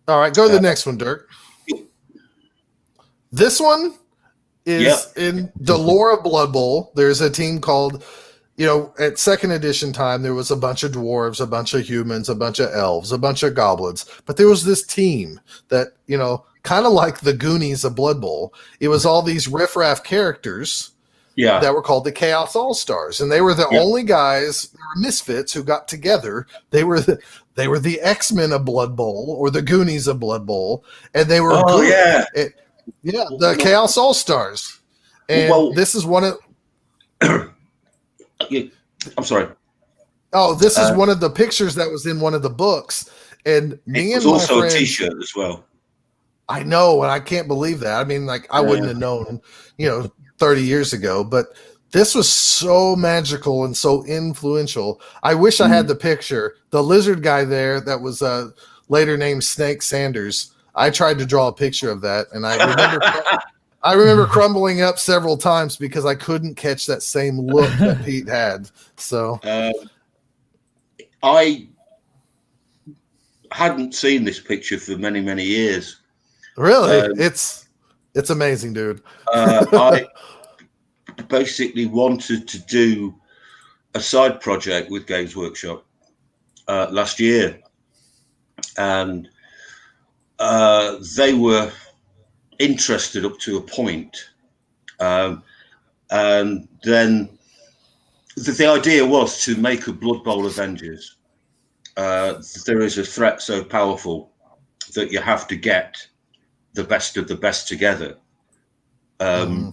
All right, go to the next one, Dirk. This one is in the lore of Blood Bowl. There's a team called, you know, at second edition time, there was a bunch of dwarves, a bunch of humans, a bunch of elves, a bunch of goblins. But there was this team that, you know, kind of like the Goonies of Blood Bowl. It was all these riffraff characters that were called the Chaos All-Stars. And they were the only guys, they were misfits who got together. They were the X-Men of Blood Bowl, or the Goonies of Blood Bowl. And they were the Chaos All-Stars. And this is one of... I'm sorry. Oh, this is one of the pictures that was in one of the books. And me and my also friend, a T-shirt as well. I know, and I can't believe that. I mean, like, I wouldn't have known, you know, 30 years ago, but this was so magical and so influential. I wish I had the picture. The lizard guy there that was later named Snake Sanders. I tried to draw a picture of that, and I remember crumbling up several times because I couldn't catch that same look that Pete had. So I hadn't seen this picture for many, many years. Really? It's amazing, dude. I basically wanted to do a side project with Games Workshop last year, and they were interested up to a point, and then the idea was to make a Blood Bowl Avengers. There is a threat so powerful that you have to get the best of the best together, and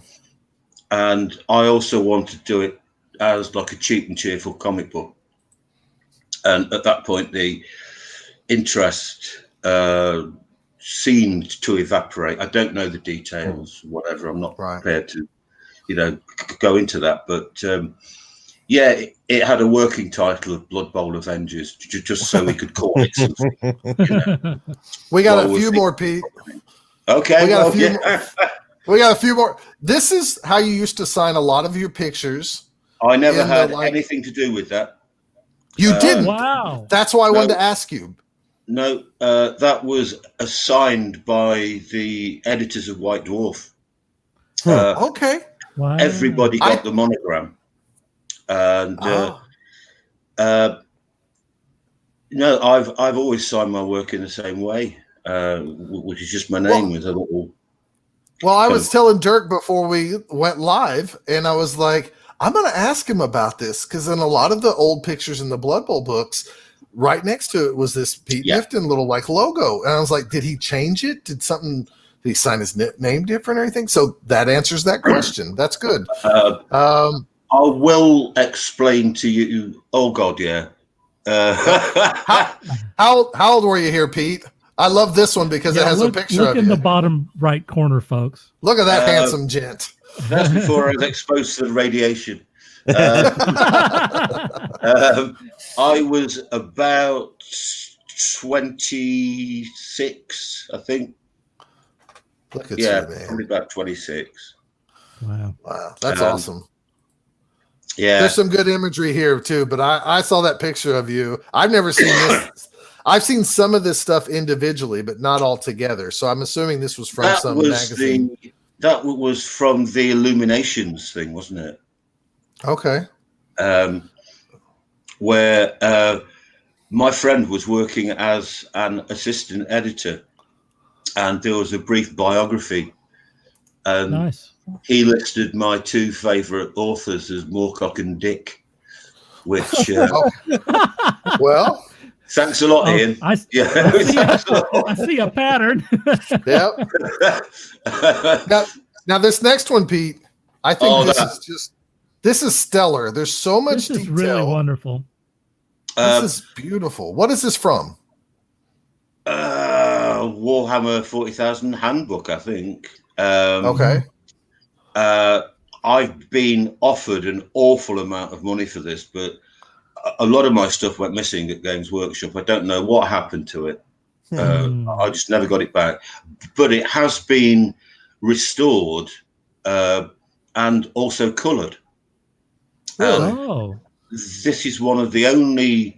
I also wanted to do it as like a cheap and cheerful comic book. And at that point, the interest seemed to evaporate. I don't know the details, whatever. I'm not prepared to, you know, go into that. But it had a working title of Blood Bowl Avengers, just so we could call it something. You know. We got a few more, Pete. Okay. We got a few more. This is how you used to sign a lot of your pictures. I never had anything to do with that. You didn't? Wow. That's why I wanted to ask you. No, that was assigned by the editors of White Dwarf. Okay. Wow. Everybody got the monogram. And no, I've always signed my work in the same way. which is just my name with a little. Well, I was telling Dirk before we went live, and I was like, I'm going to ask him about this because in a lot of the old pictures in the Blood Bowl books, right next to it was this Pete Knifton little like logo, and I was like, did he change it? Did he sign his name different or anything? So that answers that question. That's good. I will explain to you. Oh God, yeah. How old were you here, Pete? I love this one because it has a picture of you. Look in the bottom right corner, folks. Look at that handsome gent. That's before I was exposed to the radiation. I was about 26, I think. Look at you, man. Probably about 26. Wow, that's awesome. Yeah, there's some good imagery here too. But I saw that picture of you. I've never seen this. I've seen some of this stuff individually, but not all together. So I'm assuming this was from some magazine. That was from the Illuminations thing, wasn't it? Okay. Where my friend was working as an assistant editor, and there was a brief biography. Nice. He listed my two favorite authors as Moorcock and Dick, which well. Thanks a lot, Ian. I see a pattern. Yep. Now this next one, Pete, I think this is stellar. There's so much detail. This is really wonderful. This is beautiful. What is this from? Warhammer 40,000 handbook, I think. Okay. I've been offered an awful amount of money for this, but a lot of my stuff went missing at Games Workshop. I don't know what happened to it. I just never got it back. But it has been restored and also coloured. This is one of the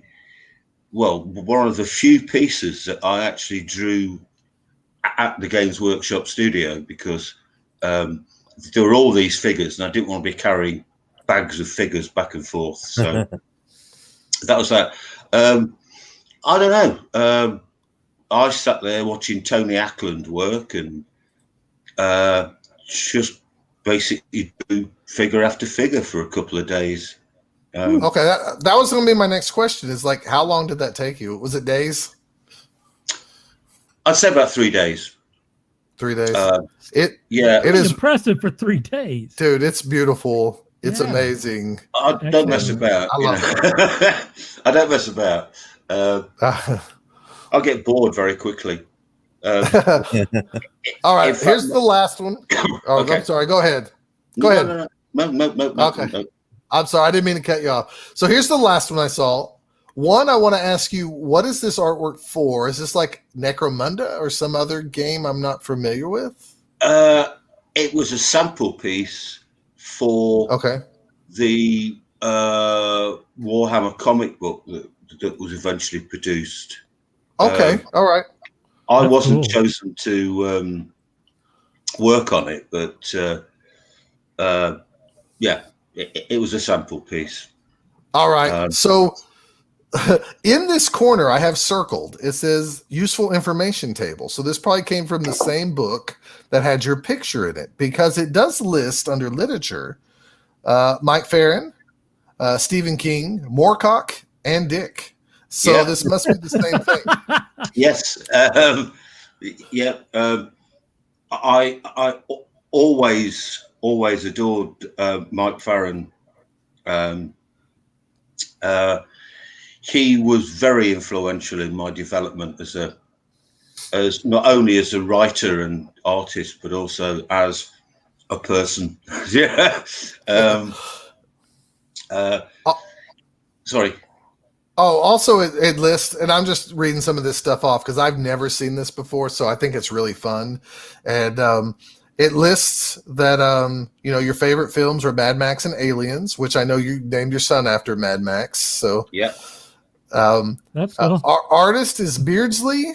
few pieces that I actually drew at the Games Workshop studio because there were all these figures and I didn't want to be carrying bags of figures back and forth. So that was that. I don't know. I sat there watching Tony Ackland work and just basically do figure after figure for a couple of days. Okay, that was going to be my next question. Is like, how long did that take you? Was it days? I'd say about 3 days. 3 days. It is impressive for 3 days, dude. It's beautiful. It's amazing. I don't mess about. I love it. I don't mess about. I'll get bored very quickly. All right, here's the last one. Oh, okay. I'm sorry. Go ahead. Go ahead. No. Okay. No. I'm sorry. I didn't mean to cut you off. So here's the last one I saw. One, I want to ask you, what is this artwork for? Is this like Necromunda or some other game I'm not familiar with? It was a sample piece for the Warhammer comic book that was eventually produced. Okay, all right. I wasn't chosen to work on it, but it was a sample piece. All right. So in this corner, I have circled, it says useful information table. So this probably came from the same book that had your picture in it, because it does list under literature Mike Farron, Stephen King, Moorcock, and Dick. So this must be the same thing. Yes. I always adored Mike Farron. He was very influential in my development as not only as a writer and artist, but also as a person. Sorry. Oh, also it lists, and I'm just reading some of this stuff off because I've never seen this before, so I think it's really fun. And it lists that your favorite films are Mad Max and Aliens, which I know you named your son after Mad Max. So that's cool. Our artist is Beardsley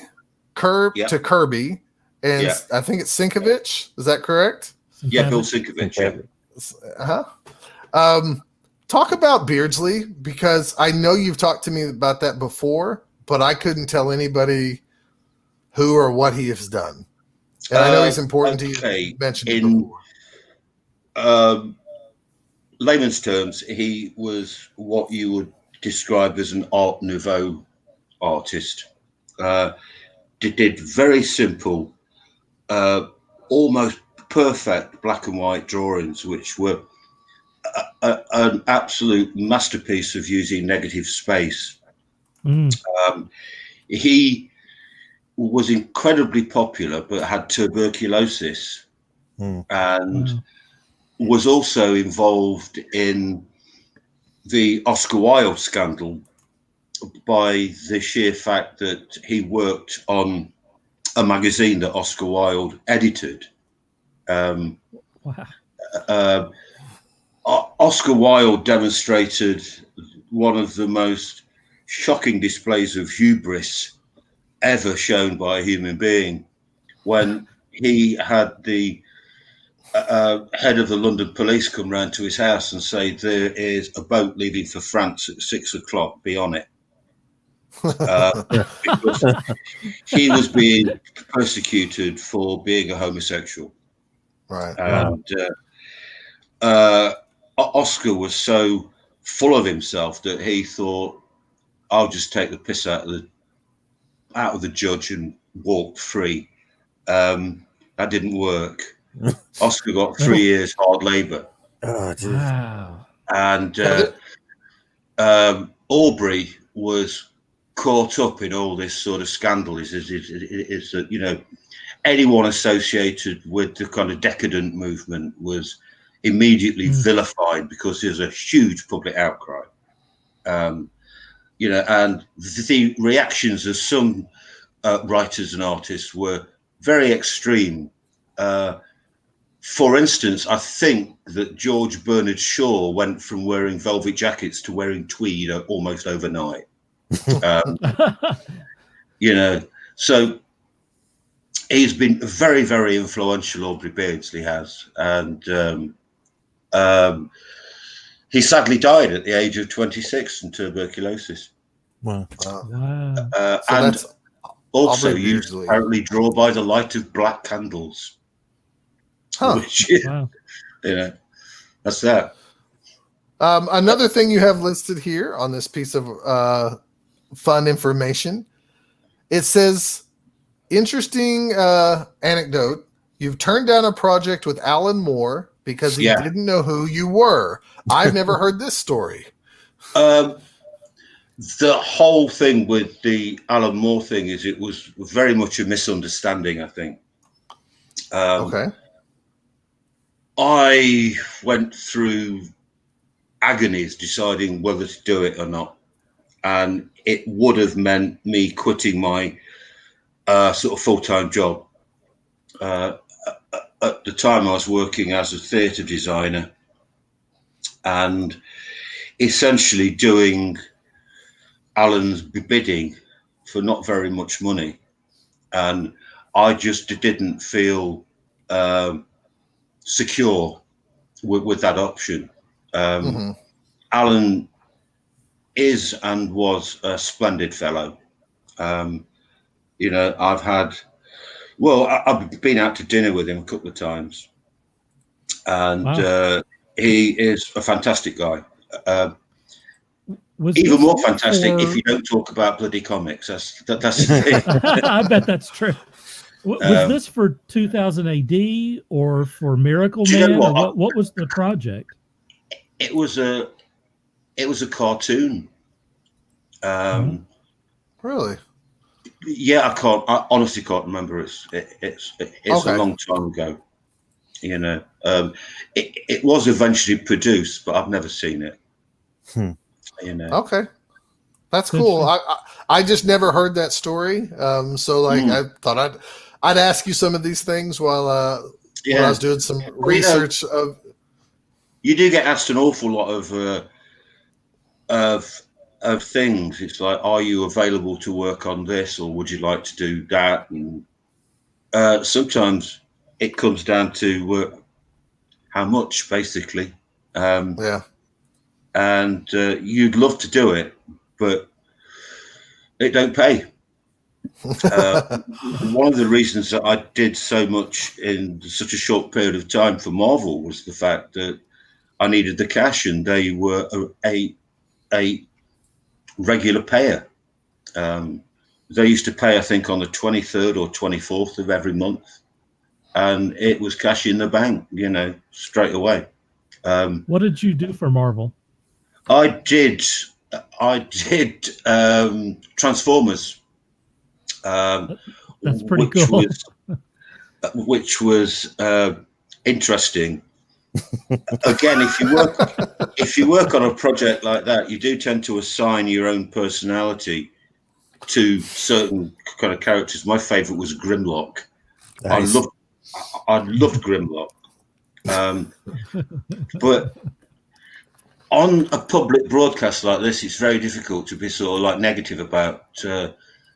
to Kirby, and I think it's Sienkiewicz. Is that correct? Yeah, Bill Sienkiewicz. Talk about Beardsley, because I know you've talked to me about that before, but I couldn't tell anybody who or what he has done. And I know he's important to you. You mentioned it before. Layman's terms, he was what you would describe as an Art Nouveau artist. Did very simple, almost perfect black and white drawings, which were an absolute masterpiece of using negative space. He was incredibly popular, but had tuberculosis and was also involved in the Oscar Wilde scandal by the sheer fact that he worked on a magazine that Oscar Wilde edited. Oscar Wilde demonstrated one of the most shocking displays of hubris ever shown by a human being when he had the head of the London police come round to his house and say, there is a boat leaving for France at 6 o'clock, be on it. Because he was being persecuted for being a homosexual. Right. And Oscar was so full of himself that he thought, I'll just take the piss out of the judge and walk free. That didn't work. Oscar got 3 years hard labor. Oh, geez. Wow. And Aubrey was caught up in all this sort of scandal. Is that, you know, anyone associated with the kind of decadent movement was immediately vilified because there's a huge public outcry. You know, and the reactions of some writers and artists were very extreme. For instance, I think that George Bernard Shaw went from wearing velvet jackets to wearing tweed almost overnight. You know, so he's been very, very influential, Aubrey Beardsley has. And he sadly died at the age of 26 from tuberculosis. Wow. And also used to apparently draw by the light of black candles. Which, you know, that's that. Another thing you have listed here on this piece of fun information, it says, interesting anecdote. You've turned down a project with Alan Moore because he didn't know who you were. I've never heard this story. The whole thing with the Alan Moore thing is it was very much a misunderstanding, I think. Okay. I went through agonies deciding whether to do it or not. And it would have meant me quitting my sort of full-time job. At the time, I was working as a theatre designer and essentially doing Alan's bidding for not very much money. And I just didn't feel secure with that option. Alan is and was a splendid fellow. You know, I've been out to dinner with him a couple of times, and he is a fantastic guy. Even more fantastic if you don't talk about bloody comics. That's the thing. I bet that's true. Was this for 2000 AD or for Miracle Man? Or what was the project? It was a cartoon. Really? Yeah, I honestly can't remember. It's a long time ago. You know, it was eventually produced, but I've never seen it. You know. Okay, that's cool. I just never heard that story. So like I thought I'd ask you some of these things while I was doing some research. You do get asked an awful lot of things. It's like, are you available to work on this, or would you like to do that? And sometimes it comes down to how much, basically. And you'd love to do it, but it don't pay. One of the reasons that I did so much in such a short period of time for Marvel was the fact that I needed the cash, and they were a regular payer. They used to pay, I think, on the 23rd or 24th of every month, and it was cash in the bank, straight away. What did you do for Marvel? I did Transformers. That's pretty cool. Which was interesting. Again, if you work on a project like that, you do tend to assign your own personality to certain kind of characters. My favorite was Grimlock. Nice. I loved Grimlock. But on a public broadcast like this, it's very difficult to be sort of like negative about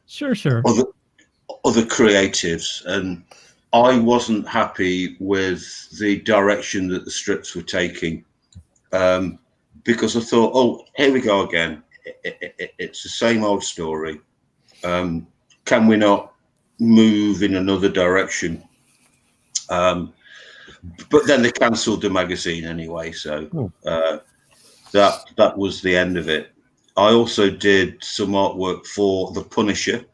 sure other creatives, and I wasn't happy with the direction that the strips were taking, because I thought, oh, here we go again. It's the same old story. Can we not move in another direction? But then they cancelled the magazine anyway, so that was the end of it. I also did some artwork for The Punisher,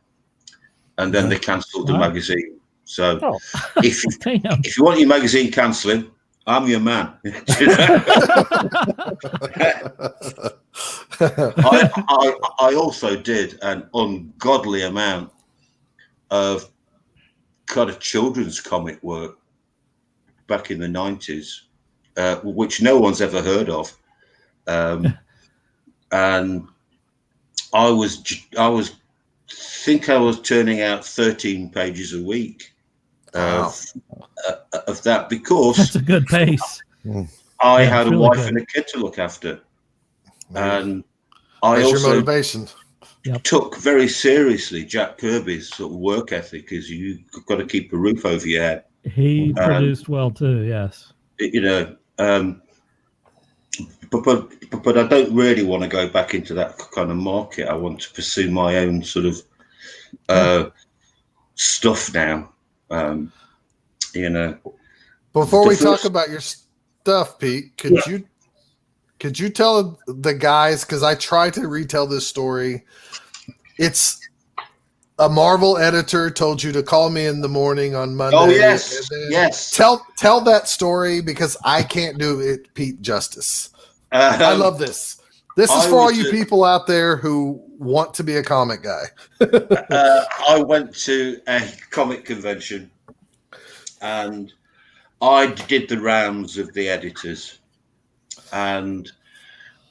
and then they cancelled the magazine. So if you want your magazine cancelling, I'm your man. I also did an ungodly amount of kind of children's comic work back in the 90s, which no one's ever heard of. And I was turning out 13 pages a week of that, because that's a good pace. I had a wife and a kid to look after, and I also your motivation. Took very seriously Jack Kirby's sort of work ethic, is you've got to keep a roof over your head. He produced well too, yes. But I don't really want to go back into that kind of market. I want to pursue my own sort of stuff now. Before we talk about your stuff, Pete, could you tell the guys, because I tried to retell this story. It's a Marvel editor told you to call me in the morning on Monday. Oh, yes. Yes. Tell that story, because I can't do it, Pete, justice. I love this. This is for all you people out there who want to be a comic guy. I went to a comic convention, and I did the rounds of the editors, and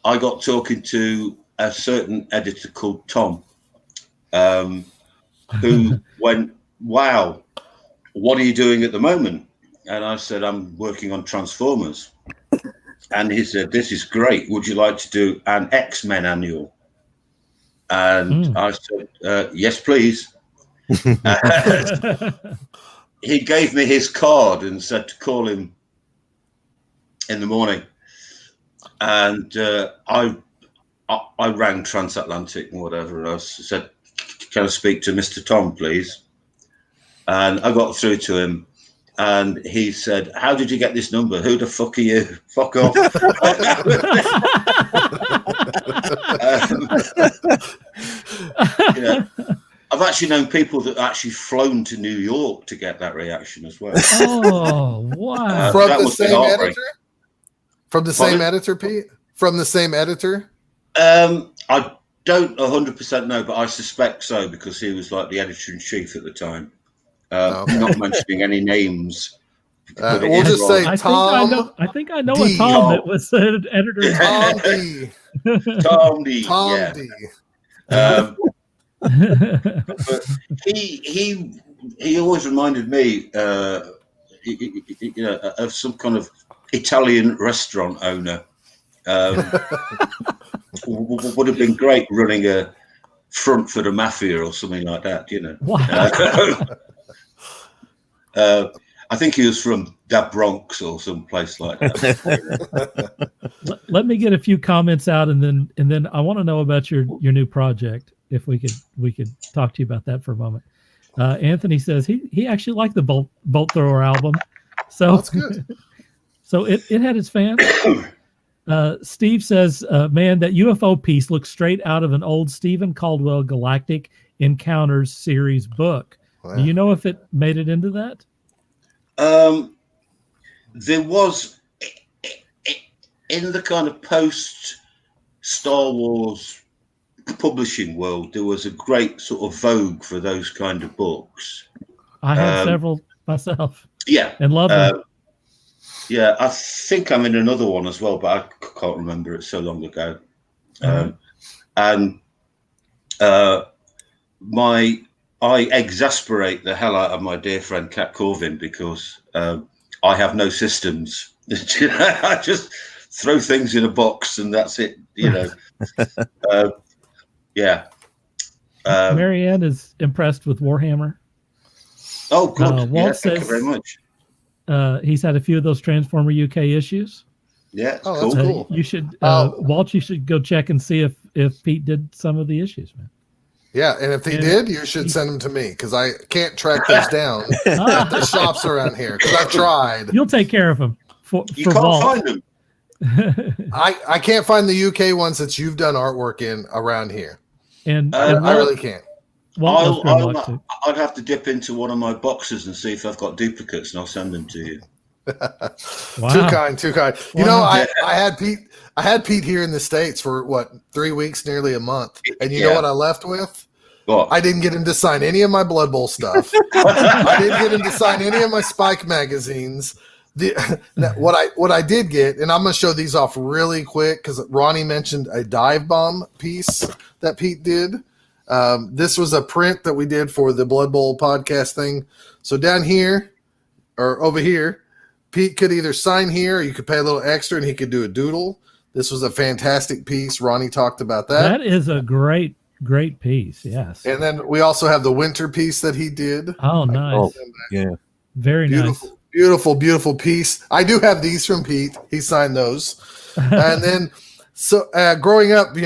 I got talking to a certain editor called Tom, who went, "Wow, what are you doing at the moment?" And I said, "I'm working on Transformers." And he said, "This is great. Would you like to do an X-Men annual?" And I said, "Yes, please." He gave me his card and said to call him in the morning. And I rang Transatlantic and whatever. And I said, "Can I speak to Mr. Tom, please?" And I got through to him. And he said, "How did you get this number? Who the fuck are you? Fuck off." I've actually known people that actually flown to New York to get that reaction as well. Oh, wow. From the same editor? From the same editor, Pete? From the same editor? I don't 100% know, but I suspect so, because he was like the editor-in-chief at the time. Not mentioning any names. We'll just say Tom. I think I know a Tom that was the editor. Tom D. Tom D. But he always reminded me, of some kind of Italian restaurant owner. Would have been great running a front for the mafia or something like that, Wow. I think he was from the Bronx or some place like that. Let me get a few comments out, and then I want to know about your new project. if we could talk to you about that for a moment. Anthony says he actually liked the Bolt Thrower album, so that's good. So it had its fans. Steve says, man, that UFO piece looks straight out of an old Stephen Caldwell Galactic Encounters series book. Wow. Do you know if it made it into that? There was, in the kind of post Star Wars publishing world, there was a great sort of vogue for those kind of books. I had several myself. Yeah. And loved them. Yeah, I think I'm in another one as well, but I can't remember it so long ago. I exasperate the hell out of my dear friend Kat Corvin because I have no systems. I just throw things in a box and that's it. Yeah. Marianne is impressed with Warhammer. Oh, good. Walt says, thank you very much. He's had a few of those Transformer UK issues. Yeah, cool. That's cool. You should, Walt, you should go check and see if Pete did some of the issues, man. Yeah, and if he did, you should send them to me because I can't track those down at the shops around here because I've tried. You'll take care of them. You can't Walt. find them. I can't find the UK ones that you've done artwork in around here. And I really can't. I'd have to dip into one of my boxes and see if I've got duplicates, and I'll send them to you. Wow. Too kind. You know, I had Pete here in the States for 3 weeks, nearly a month, and you know what I left with? What? I didn't get him to sign any of my Blood Bowl stuff. I didn't get him to sign any of my Spike magazines. What I did get, and I'm going to show these off really quick because Ronnie mentioned a dive bomb piece that Pete did. This was a print that we did for the Blood Bowl podcast thing. So down here or over here, Pete could either sign here or you could pay a little extra and he could do a doodle. This was a fantastic piece. Ronnie talked about that. That is a great piece. Yes. And then we also have the winter piece that he did. Oh, nice. Yeah. Very beautiful, nice. Beautiful piece. I do have these from Pete. He signed those. And then, growing up,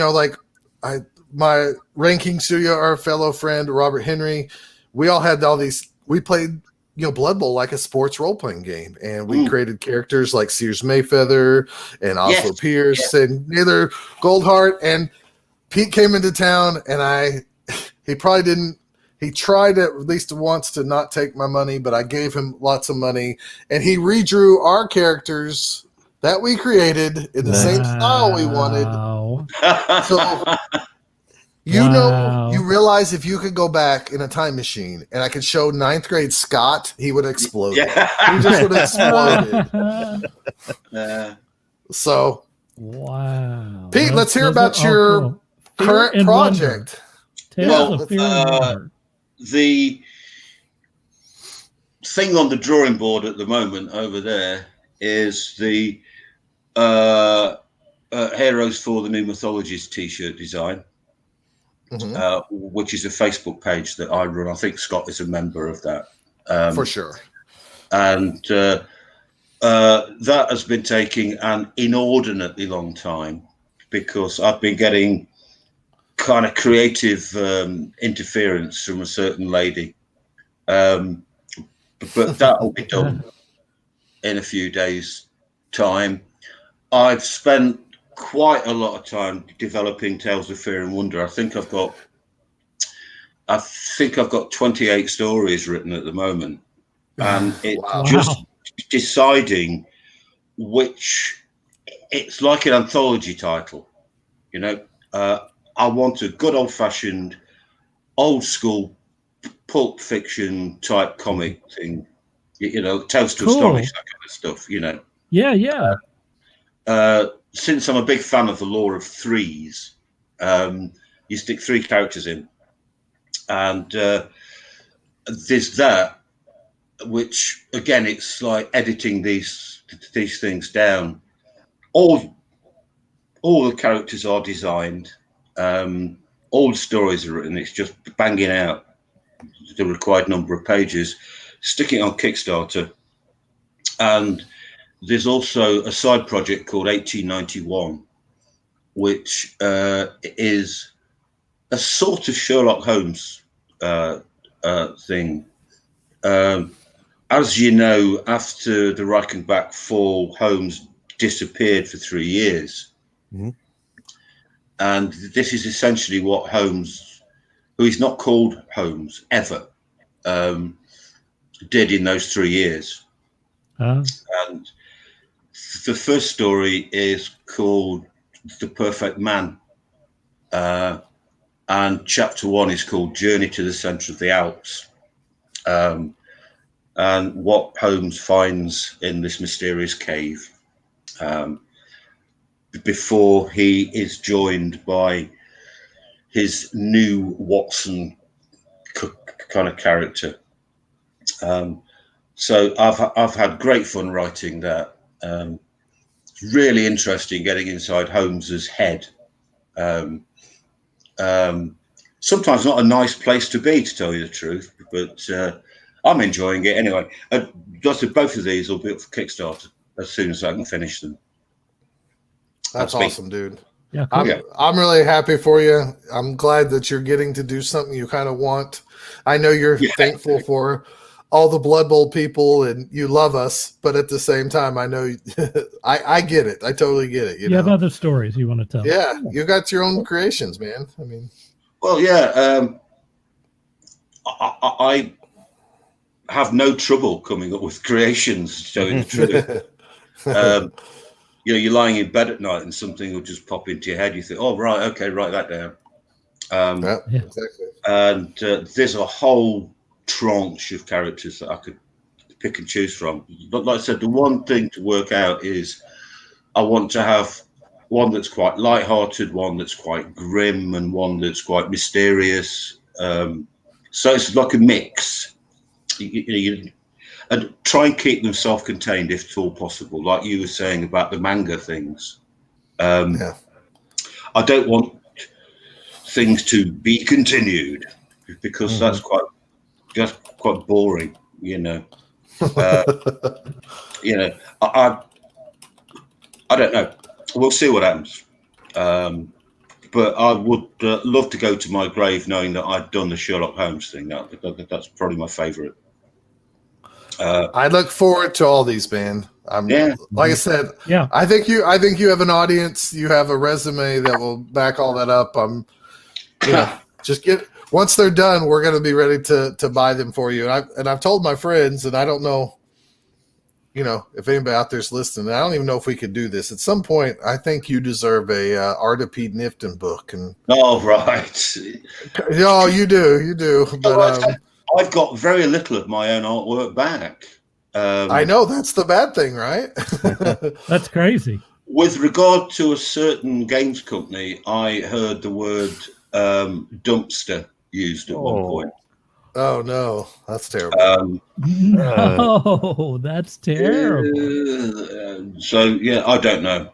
my ranking studio, our fellow friend Robert Henry, we all had all these. We played, Blood Bowl like a sports role playing game, and we created characters like Sears Mayfeather and Oslo Pierce and Naylor Goldheart. And Pete came into town, and he probably didn't. He tried at least once to not take my money, but I gave him lots of money, and he redrew our characters that we created in the same style we wanted. So. You realize if you could go back in a time machine and I could show 9th grade Scott, he would explode. Yeah. He just would have exploded. So, wow. Pete, let's hear about your current project. The thing on the drawing board at the moment over there is the Heroes for the New Mythologies t-shirt design. Which is a Facebook page that I run. I think Scott is a member of that. For sure. And that has been taking an inordinately long time because I've been getting kind of creative interference from a certain lady. But that will be done in a few days' time. I've spent quite a lot of time developing Tales of Fear and Wonder. I think I've got 28 stories written at the moment, and it's just deciding which. It's like an anthology title, I want a good old-fashioned, old-school pulp fiction type comic thing. Tales to Astonish, that kind of stuff. Yeah. Since I'm a big fan of the law of threes, you stick 3 characters in, and there's that, which again, it's like editing these things down. All the characters are designed, all the stories are written. It's just banging out the required number of pages, sticking it on Kickstarter, and there's also a side project called 1891, which is a sort of Sherlock Holmes thing. As you know, after the Reichenbach fall, Holmes disappeared for 3 years. Mm-hmm. And this is essentially what Holmes, who is not called Holmes ever, did in those 3 years. And the first story is called The Perfect Man. And chapter 1 is called Journey to the Centre of the Alps. And what Holmes finds in this mysterious cave before he is joined by his new Watson kind of character. So I've had great fun writing that. It's really interesting getting inside Holmes's head. Sometimes not a nice place to be, to tell you the truth, but I'm enjoying it anyway. Both of these will be up for Kickstarter as soon as I can finish them. That's awesome, dude. Yeah, cool. I'm really happy for you. I'm glad that you're getting to do something you kind of want. I know you're thankful for all the Blood Bowl people and you love us, but at the same time, I know I get it. I totally get it. You have other stories you want to tell. Yeah, you got your own creations, man. I mean, well, yeah. I have no trouble coming up with creations, to tell you the truth. You're lying in bed at night and something will just pop into your head. You think, oh, right, okay, write that down. Exactly. And there's a whole tranche of characters that I could pick and choose from. But like I said, the one thing to work out is I want to have one that's quite lighthearted, one that's quite grim, and one that's quite mysterious. So it's like a mix. And try and keep them self-contained if at all possible, like you were saying about the manga things. I don't want things to be continued because that's quite boring, you know. I don't know. We'll see what happens. But I would love to go to my grave knowing that I'd done the Sherlock Holmes thing. That's probably my favourite. I look forward to all these, man. Like I said, I think you have an audience. You have a resume that will back all that up. Just once they're done, we're going to be ready to buy them for you. And I've told my friends, and I don't know, if anybody out there's listening, I don't even know if we could do this at some point. I think you deserve a Art of Pete Knifton book. And right. You do. But I've got very little of my own artwork back. I know that's the bad thing, right? That's crazy. With regard to a certain games company, I heard the word dumpster used at one point. Oh no, that's terrible. No, that's terrible. So I don't know.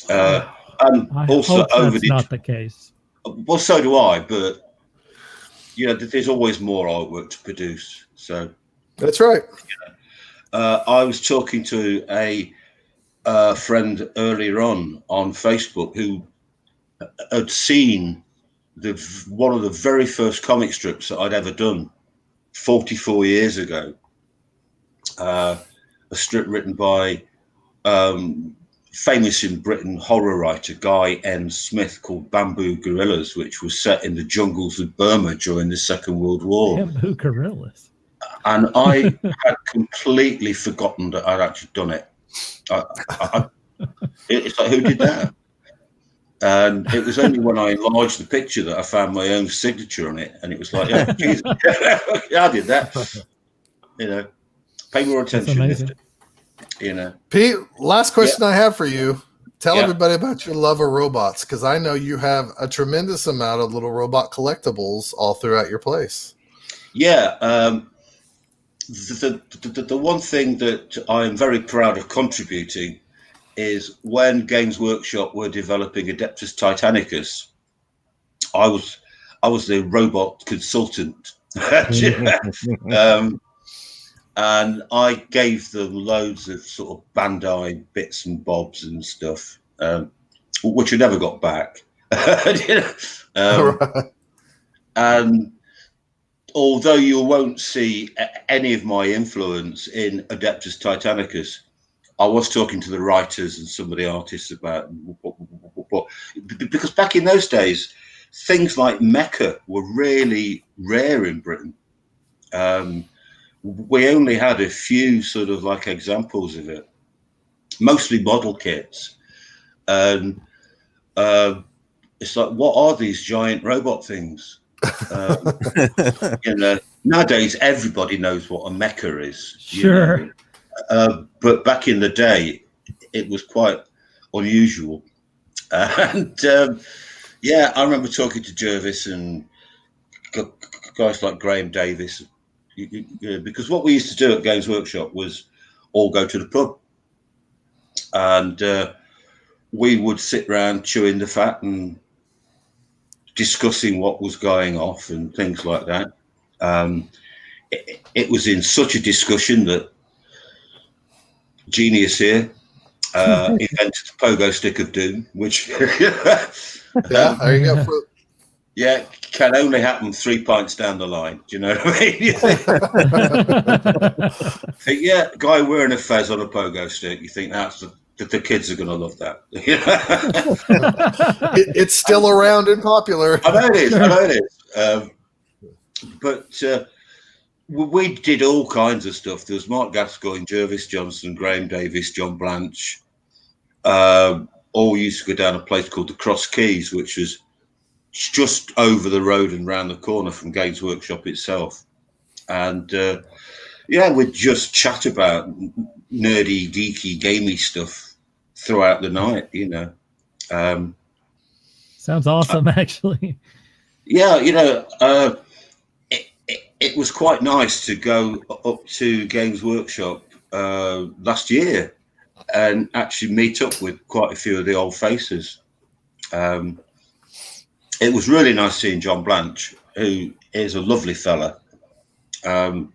And I also hope that's not the case. Well, so do I, but there's always more artwork to produce. So that's right. I was talking to a friend earlier on Facebook who had seen one of the very first comic strips that I'd ever done 44 years ago. A strip written by famous in Britain horror writer Guy N. Smith called Bamboo Gorillas, which was set in the jungles of Burma during the Second World War. Bamboo Gorillas. And I had completely forgotten that I'd actually done it. It's like, who did that? And it was only when I enlarged the picture that I found my own signature on it. And it was like, Jesus, I did that. Pay more attention. Pete, last question I have for you. Tell everybody about your love of robots, because I know you have a tremendous amount of little robot collectibles all throughout your place. The one thing that I am very proud of contributing is when Games Workshop were developing Adeptus Titanicus, I was the robot consultant. And I gave them loads of sort of Bandai bits and bobs and stuff, which I never got back. And although you won't see any of my influence in Adeptus Titanicus, I was talking to the writers and some of the artists about what because back in those days, things like mecha were really rare in Britain. We only had a few sort of like examples of it, mostly model kits. And it's like, what are these giant robot things? Nowadays everybody knows what a mecha is. Sure. But back in the day, it was quite unusual. And I remember talking to Jervis and guys like Graham Davis, because what we used to do at Games Workshop was all go to the pub, and we would sit around chewing the fat and discussing what was going off and things like that. It was in such a discussion that Genius here invented the pogo stick of doom, which there you go. Can only happen 3 pints down the line. Do you know what I mean? You think, guy wearing a fez on a pogo stick. You think that the kids are going to love that. It's still around and popular. I know it is. But we did all kinds of stuff. There was Mark Gascoigne, Jervis Johnson, Graham Davis, John Blanche. All used to go down a place called the Cross Keys, which was just over the road and round the corner from Games Workshop itself. And we'd just chat about nerdy, geeky, gamey stuff throughout the night, Sounds awesome, actually. It was quite nice to go up to Games Workshop last year and actually meet up with quite a few of the old faces. It was really nice seeing John Blanche, who is a lovely fella, and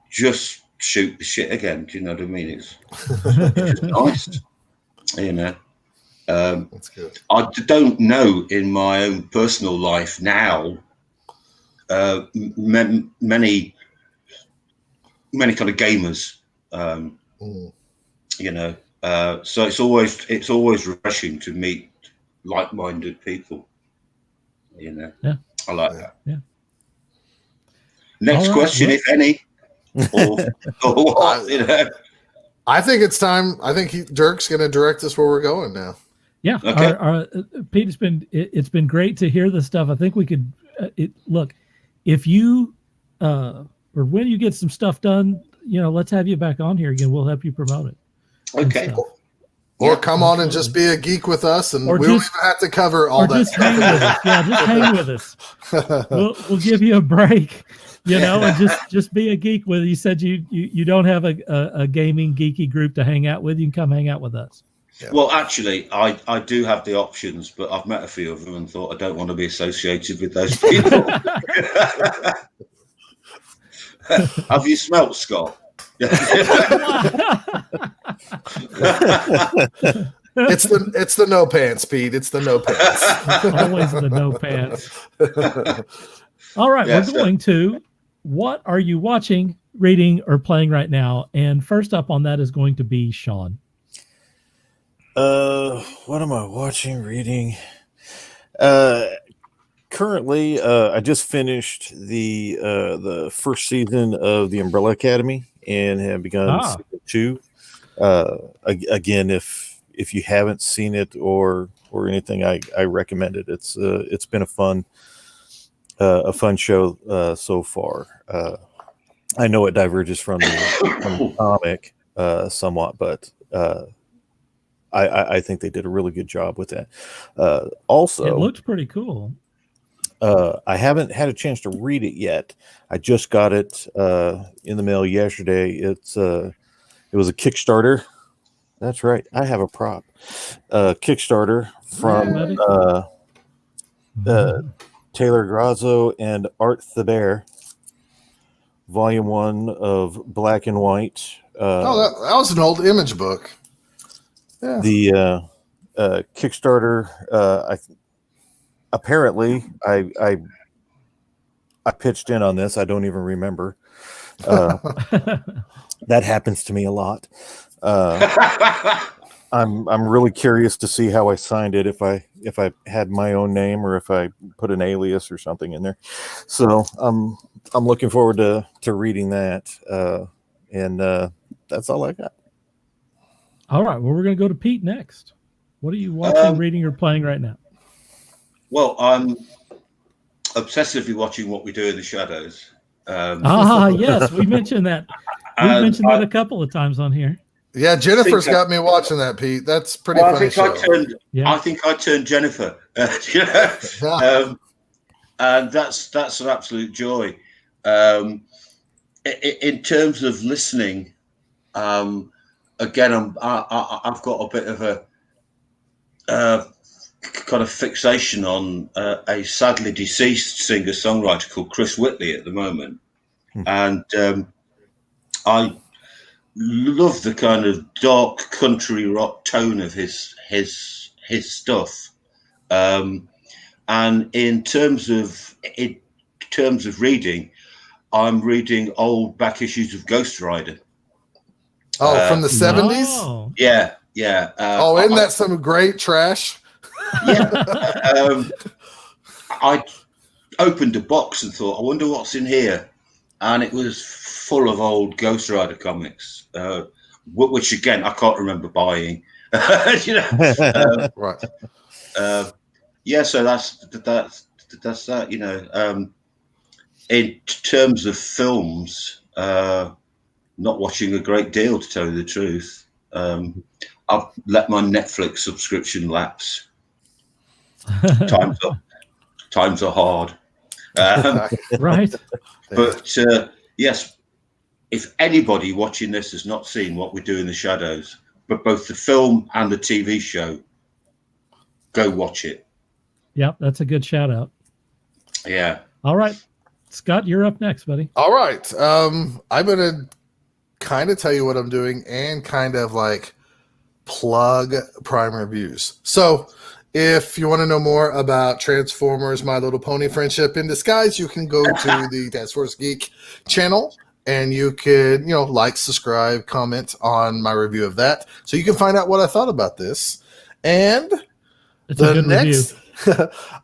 just shoot the shit again. Do you know what I mean? It's just nice, That's good. I don't know in my own personal life now many kind of gamers, so it's always refreshing to meet like-minded people. Yeah, I like that. Yeah. Next question, if any, or what, I think it's time. I think Dirk's going to direct us where we're going now. Yeah. Okay. Pete, it's been great to hear this stuff. I think we could look, if you or when you get some stuff done, let's have you back on here again. We'll help you promote it. Okay. Or come on and just be a geek with us, and we don't even have to cover all that. Just hang with us. Yeah, just hang with us. We'll give you a break, and just be a geek with. You said you don't have a gaming geeky group to hang out with. You can come hang out with us. Yeah. Well, actually, I do have the options, but I've met a few of them and thought I don't want to be associated with those people. Have you smelt Scott? It's the no pants, Pete. It's the no pants. It's always the no pants. All right, we're going to what are you watching, reading, or playing right now? And first up on that is going to be Shawn. What am I watching, reading? Currently, I just finished the first season of The Umbrella Academy and have begun season 2. Again, if you haven't seen it or anything, I recommend it. It's been a fun show so far. I know it diverges from the comic somewhat, but I think they did a really good job with that. Also, it looked pretty cool. I haven't had a chance to read it yet. I just got it in the mail yesterday. It was a Kickstarter. That's right. I have a prop. Kickstarter from Taylor Grazzo and Art the Bear. Volume 1 of Black and White. That was an old Image book. Yeah. The Kickstarter, apparently, I pitched in on this. I don't even remember. That happens to me a lot. I'm really curious to see how I signed it, if I had my own name or if I put an alias or something in there. So I'm looking forward to reading that. And that's all I got. All right. Well, we're going to go to Pete next. What are you watching, reading, or playing right now? Well, I'm obsessively watching What We Do in the Shadows. Yes, we mentioned that. We've mentioned that a couple of times on here. Yeah, Jennifer's got me watching that, Pete. That's pretty funny. I think I turned Jennifer. And that's an absolute joy. In terms of listening, again, I've got a bit of a kind of fixation on a sadly deceased singer-songwriter called Chris Whitley at the moment, and I love the kind of dark country rock tone of his stuff. And in terms of reading, I'm reading old back issues of Ghost Rider. From the 70s? Yeah. Isn't that some great trash? Yeah. I opened a box and thought, I wonder what's in here. And it was full of old Ghost Rider comics, which again I can't remember buying. Right. So that's that. In terms of films, not watching a great deal, to tell you the truth. I've let my Netflix subscription lapse. Times are hard. Right. But yes, if anybody watching this has not seen What We Do in the Shadows, but both the film and the TV show, go watch it. Yep, that's a good shout out. Yeah. All right. Scott, you're up next, buddy. All right. I'm going to kind of tell you what I'm doing and kind of like plug Prime Reviews. So if you want to know more about Transformers, My Little Pony Friendship in Disguise, you can go to the Taskforce Geek channel and you can, like, subscribe, comment on my review of that. So you can find out what I thought about this. And it's the next,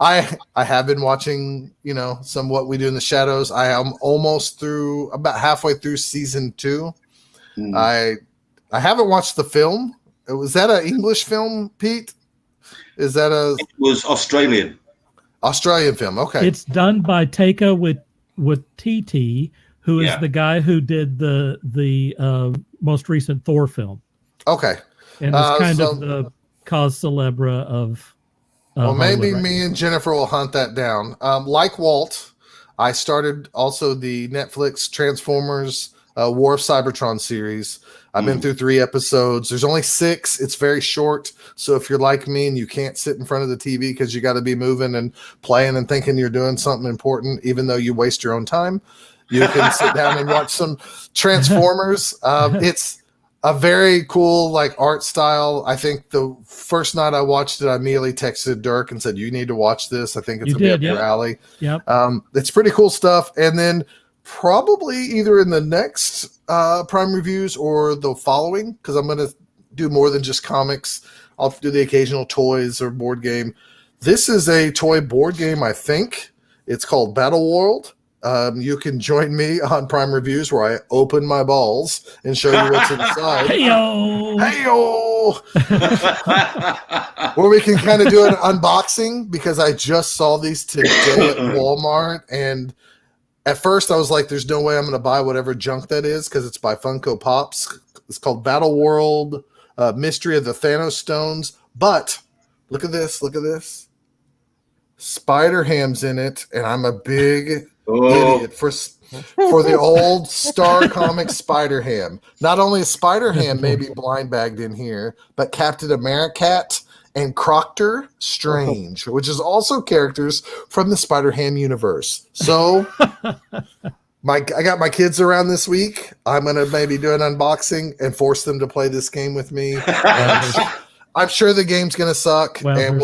I have been watching, some What We Do in the Shadows. I am almost about halfway through season 2. I haven't watched the film. Was that an English film, Pete? Is that It was Australian film? Okay. It's done by Taika with TT, who is the guy who did the most recent Thor film. Okay. And it's kind of the cause célèbre of. Well, maybe me and Jennifer will hunt that down. Like Walt, I started also the Netflix Transformers War of Cybertron series. I've been through 3 episodes. There's only 6. It's very short. So if you're like me and you can't sit in front of the TV because you got to be moving and playing and thinking you're doing something important, even though you waste your own time, you can sit down and watch some Transformers. It's a very cool art style. I think the first night I watched it, I immediately texted Dirk and said, "You need to watch this. I think it's going to be up your alley." Yep. It's pretty cool stuff. And then probably either in the next Prime Reviews or the following, because I'm going to do more than just comics. I'll do the occasional toys or board game. This is a toy board game, I think. It's called Battle World. You can join me on Prime Reviews where I open my balls and show you what's inside. Hey-yo! Hey-yo! Where we can kind of do an unboxing, because I just saw these today at Walmart, and at first I was like, there's no way I'm going to buy whatever junk that is, because it's by Funko Pops. It's called Battle World, Mystery of the Thanos Stones. But look at this. Look at this. Spider-Ham's in it, and I'm a big idiot for the old Star Comics Spider-Ham. Not only is Spider-Ham maybe blind bagged in here, but Captain Americat and Croctor Strange, which is also characters from the Spider-Ham universe. So I got my kids around this week. I'm going to maybe do an unboxing and force them to play this game with me. I'm sure the game's going to suck, and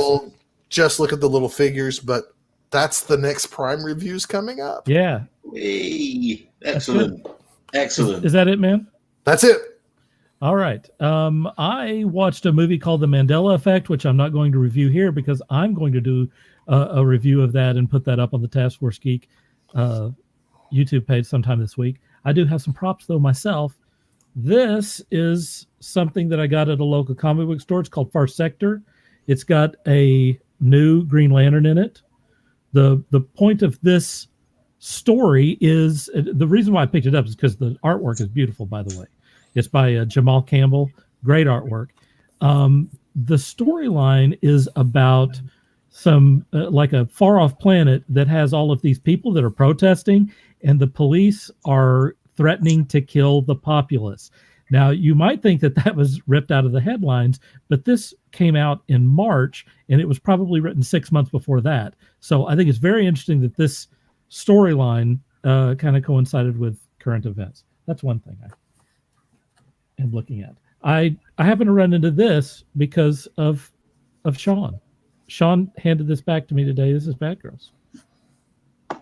just look at the little figures, but that's the next Prime reviews coming up. Yeah. Hey, excellent. Excellent. Is that it, man? That's it. All right. I watched a movie called The Mandela Effect, which I'm not going to review here because I'm going to do a review of that and put that up on the Taskforce Geek YouTube page sometime this week. I do have some props, though, myself. This is something that I got at a local comic book store. It's called Far Sector. It's got a new Green Lantern in it. The point of this story is, the reason why I picked it up is because the artwork is beautiful, by the way. It's by Jamal Campbell. Great artwork. The storyline is about some like a far off planet that has all of these people that are protesting, and the police are threatening to kill the populace. Now, you might think that that was ripped out of the headlines, but this came out in March, and it was probably written 6 months before that. So I think it's very interesting that this storyline kind of coincided with current events. That's one thing I am looking at. I happen to run into this because of Shawn. Shawn handed this back to me today. This is Bad Girls.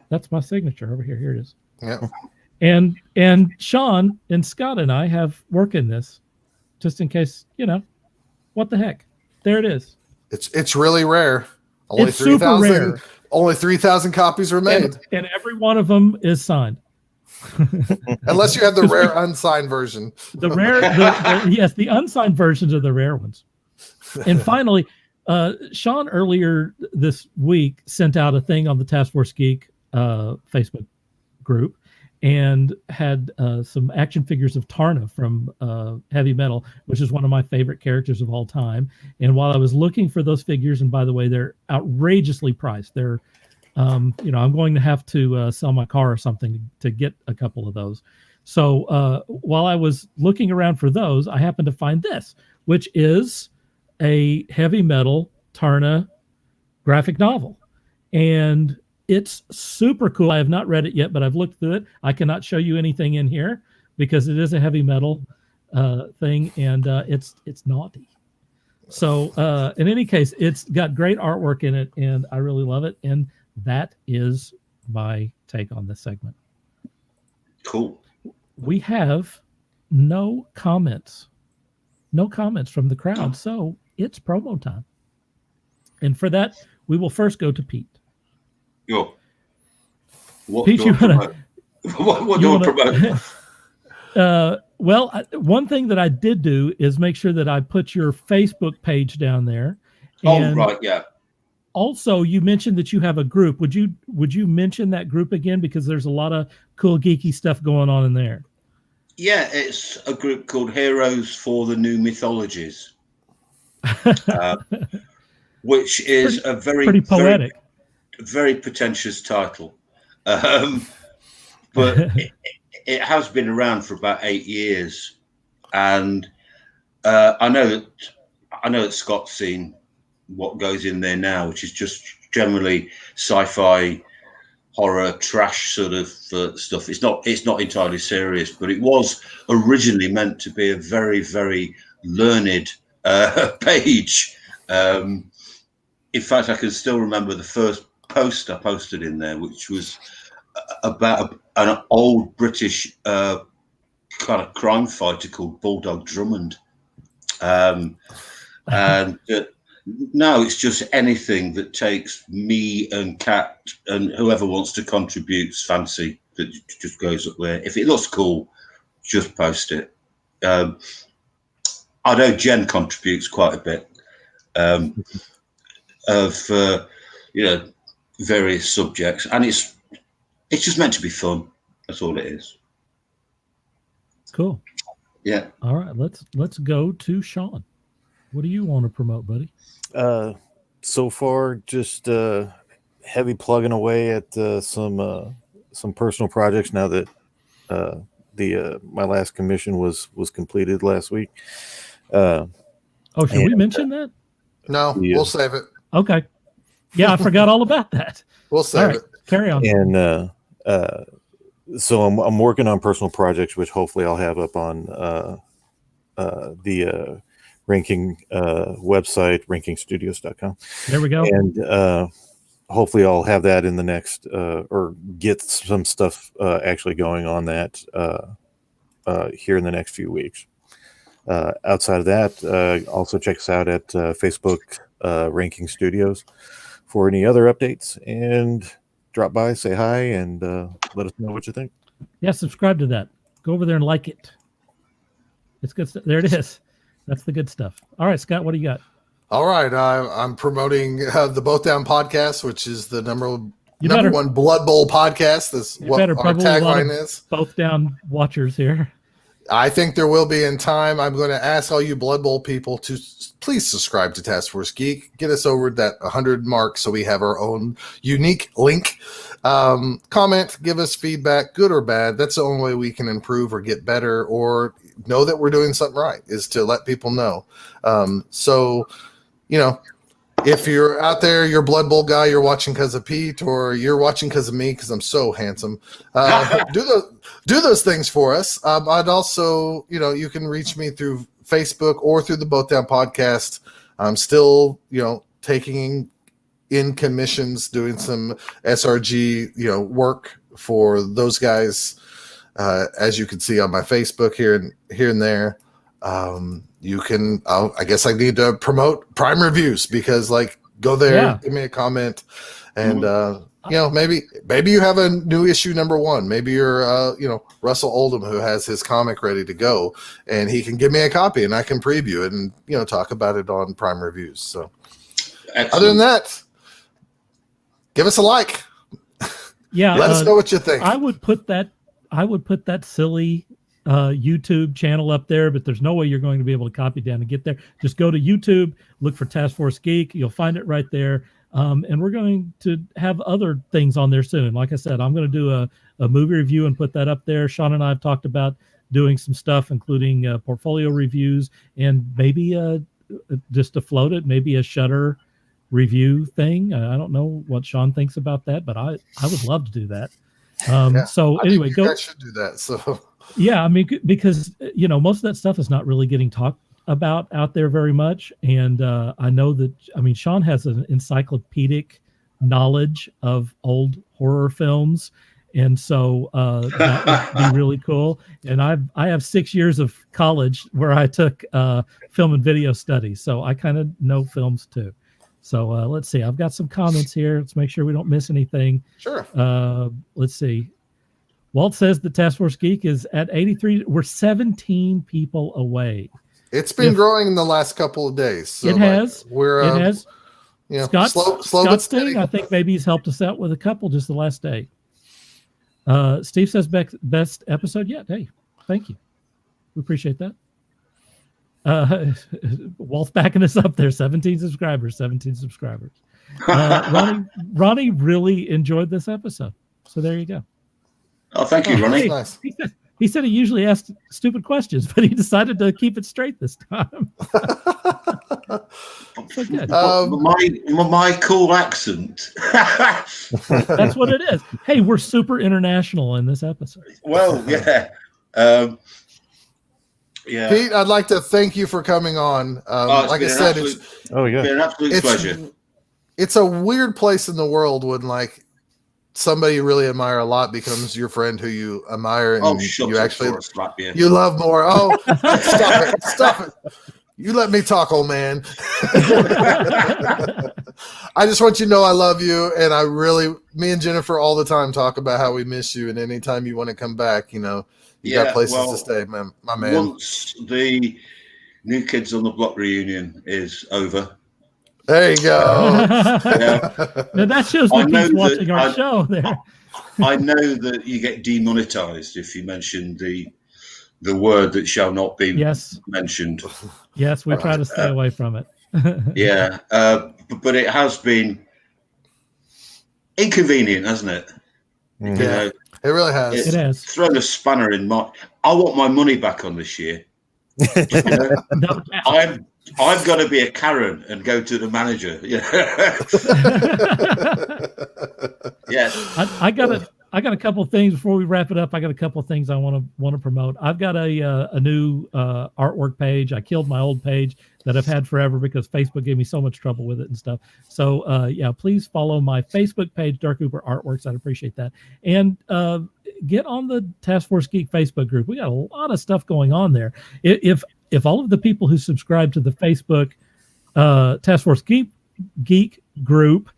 That's my signature over here. Here it is. Yeah. And Shawn and Scott and I have work in this, just in case, what the heck? There it is. It's really rare. Only It's super rare. Only 3,000 copies were made. And every one of them is signed. Unless you have the rare unsigned version. The unsigned versions are the rare ones. And finally, Shawn earlier this week sent out a thing on the Taskforce Geek Facebook group and had some action figures of Tarna from Heavy Metal, which is one of my favorite characters of all time. And while I was looking for those figures, and by the way, they're outrageously priced. They're, I'm going to have to sell my car or something to get a couple of those. So while I was looking around for those, I happened to find this, which is a Heavy Metal Tarna graphic novel. And it's super cool. I have not read it yet, but I've looked through it. I cannot show you anything in here because it is a Heavy Metal thing, and it's naughty. So in any case, it's got great artwork in it, and I really love it. And that is my take on this segment. Cool. We have no comments from the crowd, so it's promo time. And for that, we will first go to Pete. Yo. What Pete, do you promote? Well, one thing that I did do is make sure that I put your Facebook page down there. And right, yeah. Also, you mentioned that you have a group. Would you mention that group again? Because there's a lot of cool geeky stuff going on in there. Yeah, it's a group called Heroes for the New Mythologies, which is a very poetic. Very pretentious title, but it has been around for about 8 years, and I know that Scott's seen what goes in there now, which is just generally sci-fi, horror, trash sort of stuff. It's not entirely serious, but it was originally meant to be a very, very learned page. In fact, I can still remember the first post I posted in there, which was about an old British kind of crime fighter called Bulldog Drummond. And now it's just anything that takes me and Kat and whoever wants to contribute's fancy that just goes up there. If it looks cool, just post it. I know Jen contributes quite a bit of various subjects, and it's just meant to be fun. That's all it is. Cool. Yeah. All right, let's go to Shawn. What do you want to promote, buddy? So far, just heavy plugging away at some personal projects now that my last commission was completed last week. Should we mention that? No, we'll save it. Okay. Yeah, I forgot all about that. We'll save it. Carry on. And so I'm working on personal projects, which hopefully I'll have up on the ranking website, rankingstudios.com. There we go. And hopefully I'll have that in the next, or get some stuff actually going on that here in the next few weeks. Outside of that, also check us out at Facebook, Ranking Studios, for any other updates, and drop by, say hi, and let us know what you think. Yeah, subscribe to that. Go over there and like it. It's good stuff. There it is. That's the good stuff. All right, Scott, what do you got? All right, I'm promoting the Both Down podcast, which is the number one Blood Bowl podcast. That's what our tagline is. Both Down watchers here. I think there will be in time. I'm going to ask all you Blood Bowl people to please subscribe to Taskforce Geek. Get us over that 100 mark so we have our own unique link. Comment, give us feedback, good or bad. That's the only way we can improve or get better or know that we're doing something right, is to let people know. So, you know, if you're out there, you're a Blood Bowl guy, you're watching because of Pete, or you're watching because of me because I'm so handsome, do those things for us. I'd also, you know, you can reach me through Facebook or through the Both Down podcast. I'm still, you know, taking in commissions, doing some SRG, you know, work for those guys. As you can see on my Facebook here and there. You can, I guess I need to promote Prime Reviews, because like, go there, give me a comment, and you know, maybe you have a new issue number 1. Maybe you're you know, Russell Oldham, who has his comic ready to go, and he can give me a copy and I can preview it and, you know, talk about it on Prime Reviews. So excellent. Other than that, give us a like. Yeah, let us know what you think. I would put that silly YouTube channel up there, but there's no way you're going to be able to copy down and get there. Just go to YouTube, look for Taskforce Geek. You'll find it right there. And we're going to have other things on there soon. Like I said, I'm going to do a movie review and put that up there. Shawn and I have talked about doing some stuff, including portfolio reviews, and maybe just to float it, maybe a Shudder review thing. I don't know what Shawn thinks about that, but I would love to do that. So anyway, you guys should do that. So yeah, I mean, because you know, most of that stuff is not really getting talked about out there very much, and I know that, I mean, Shawn has an encyclopedic knowledge of old horror films, and so that would be really cool. And I have 6 years of college where I took film and video studies, so I kind of know films too. So let's see. I've got some comments here. Let's make sure we don't miss anything. Sure. Let's see. Walt says the Taskforce Geek is at 83. We're 17 people away. It's been growing in the last couple of days. So it has. It has. You know, slow but steady. I think maybe he's helped us out with a couple just the last day. Steve says best episode yet. Hey, thank you. We appreciate that. Walt's backing us up there. 17 subscribers. Ronnie really enjoyed this episode. So there you go. Oh, thank you, Ronnie. Hey, Nice. He said he usually asked stupid questions, but he decided to keep it straight this time. So good. My cool accent. That's what it is. Hey, we're super international in this episode. Well, yeah. Yeah. Pete, I'd like to thank you for coming on. Like I said, it's been an absolute pleasure. It's a weird place in the world when, like, somebody you really admire a lot becomes your friend who you admire and you actually you love more. Oh, stop it. You let me talk, old man. I just want you to know I love you, and me and Jennifer all the time talk about how we miss you, and anytime you want to come back, you know, you got places to stay, man. My man. Once the New Kids on the Block reunion is over, there you go. Now that shows me he's watching our show there. I know that you get demonetized if you mention the word that shall not be mentioned. Yes, we try to stay away from it. Yeah, but it has been inconvenient, hasn't it? Yeah, you know, it really has. It has thrown a spanner in my. I want my money back on this year. You know? I've got to be a Karen and go to the manager. Yeah. Yes. I got a couple of things before we wrap it up. I got a couple of things I want to promote. I've got a new artwork page. I killed my old page that I've had forever because Facebook gave me so much trouble with it and stuff. So yeah, please follow my Facebook page, Dirk Hooper Artworks. I'd appreciate that. And get on the Taskforce Geek Facebook group. We got a lot of stuff going on there. If all of the people who subscribe to the Facebook Taskforce Geek group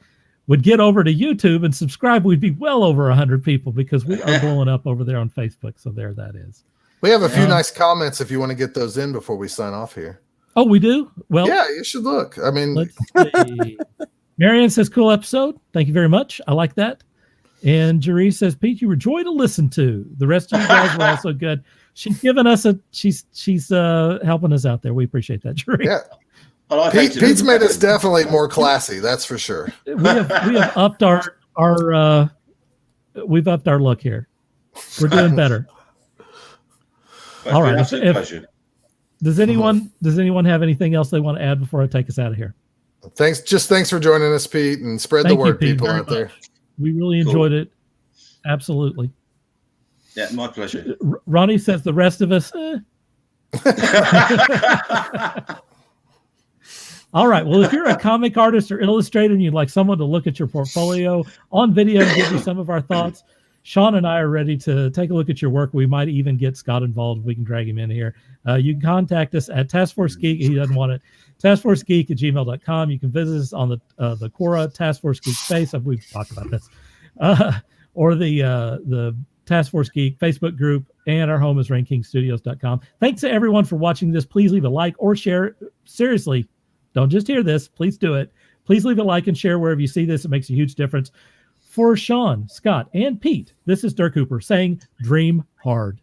would get over to YouTube and subscribe, we'd be well over 100 people because we are blowing up over there on Facebook. So there that is. We have a few nice comments if you want to get those in before we sign off here. Oh, we do? Well, yeah, you should look. I mean, let's see. Marianne says, cool episode. Thank you very much. I like that. And Jerry says, Pete, you were joy to listen to. The rest of you guys were also good. She's given us she's helping us out there. We appreciate that, Jerry. Yeah. Pete's made us definitely more classy. That's for sure. We have upped our we've upped our look here. We're doing better. All right. Does anyone have anything else they want to add before I take us out of here? Thanks for joining us, Pete, and spread the word, people out there. We really enjoyed it. Absolutely. Yeah, my pleasure. Ronnie says the rest of us. All right. Well, if you're a comic artist or illustrator and you'd like someone to look at your portfolio on video and give you some of our thoughts, Shawn and I are ready to take a look at your work. We might even get Scott involved. We can drag him in here. You can contact us at Taskforce Geek. He doesn't want it. TaskForceGeek@gmail.com. You can visit us on the Quora Taskforce Geek space. We've talked about this. Or the Taskforce Geek Facebook group, and our home is RainKingStudios.com. Thanks to everyone for watching this. Please leave a like or share. Seriously, don't just hear this. Please do it. Please leave a like and share wherever you see this. It makes a huge difference. For Shawn, Scott, and Pete, this is Dirk Hooper saying, dream hard.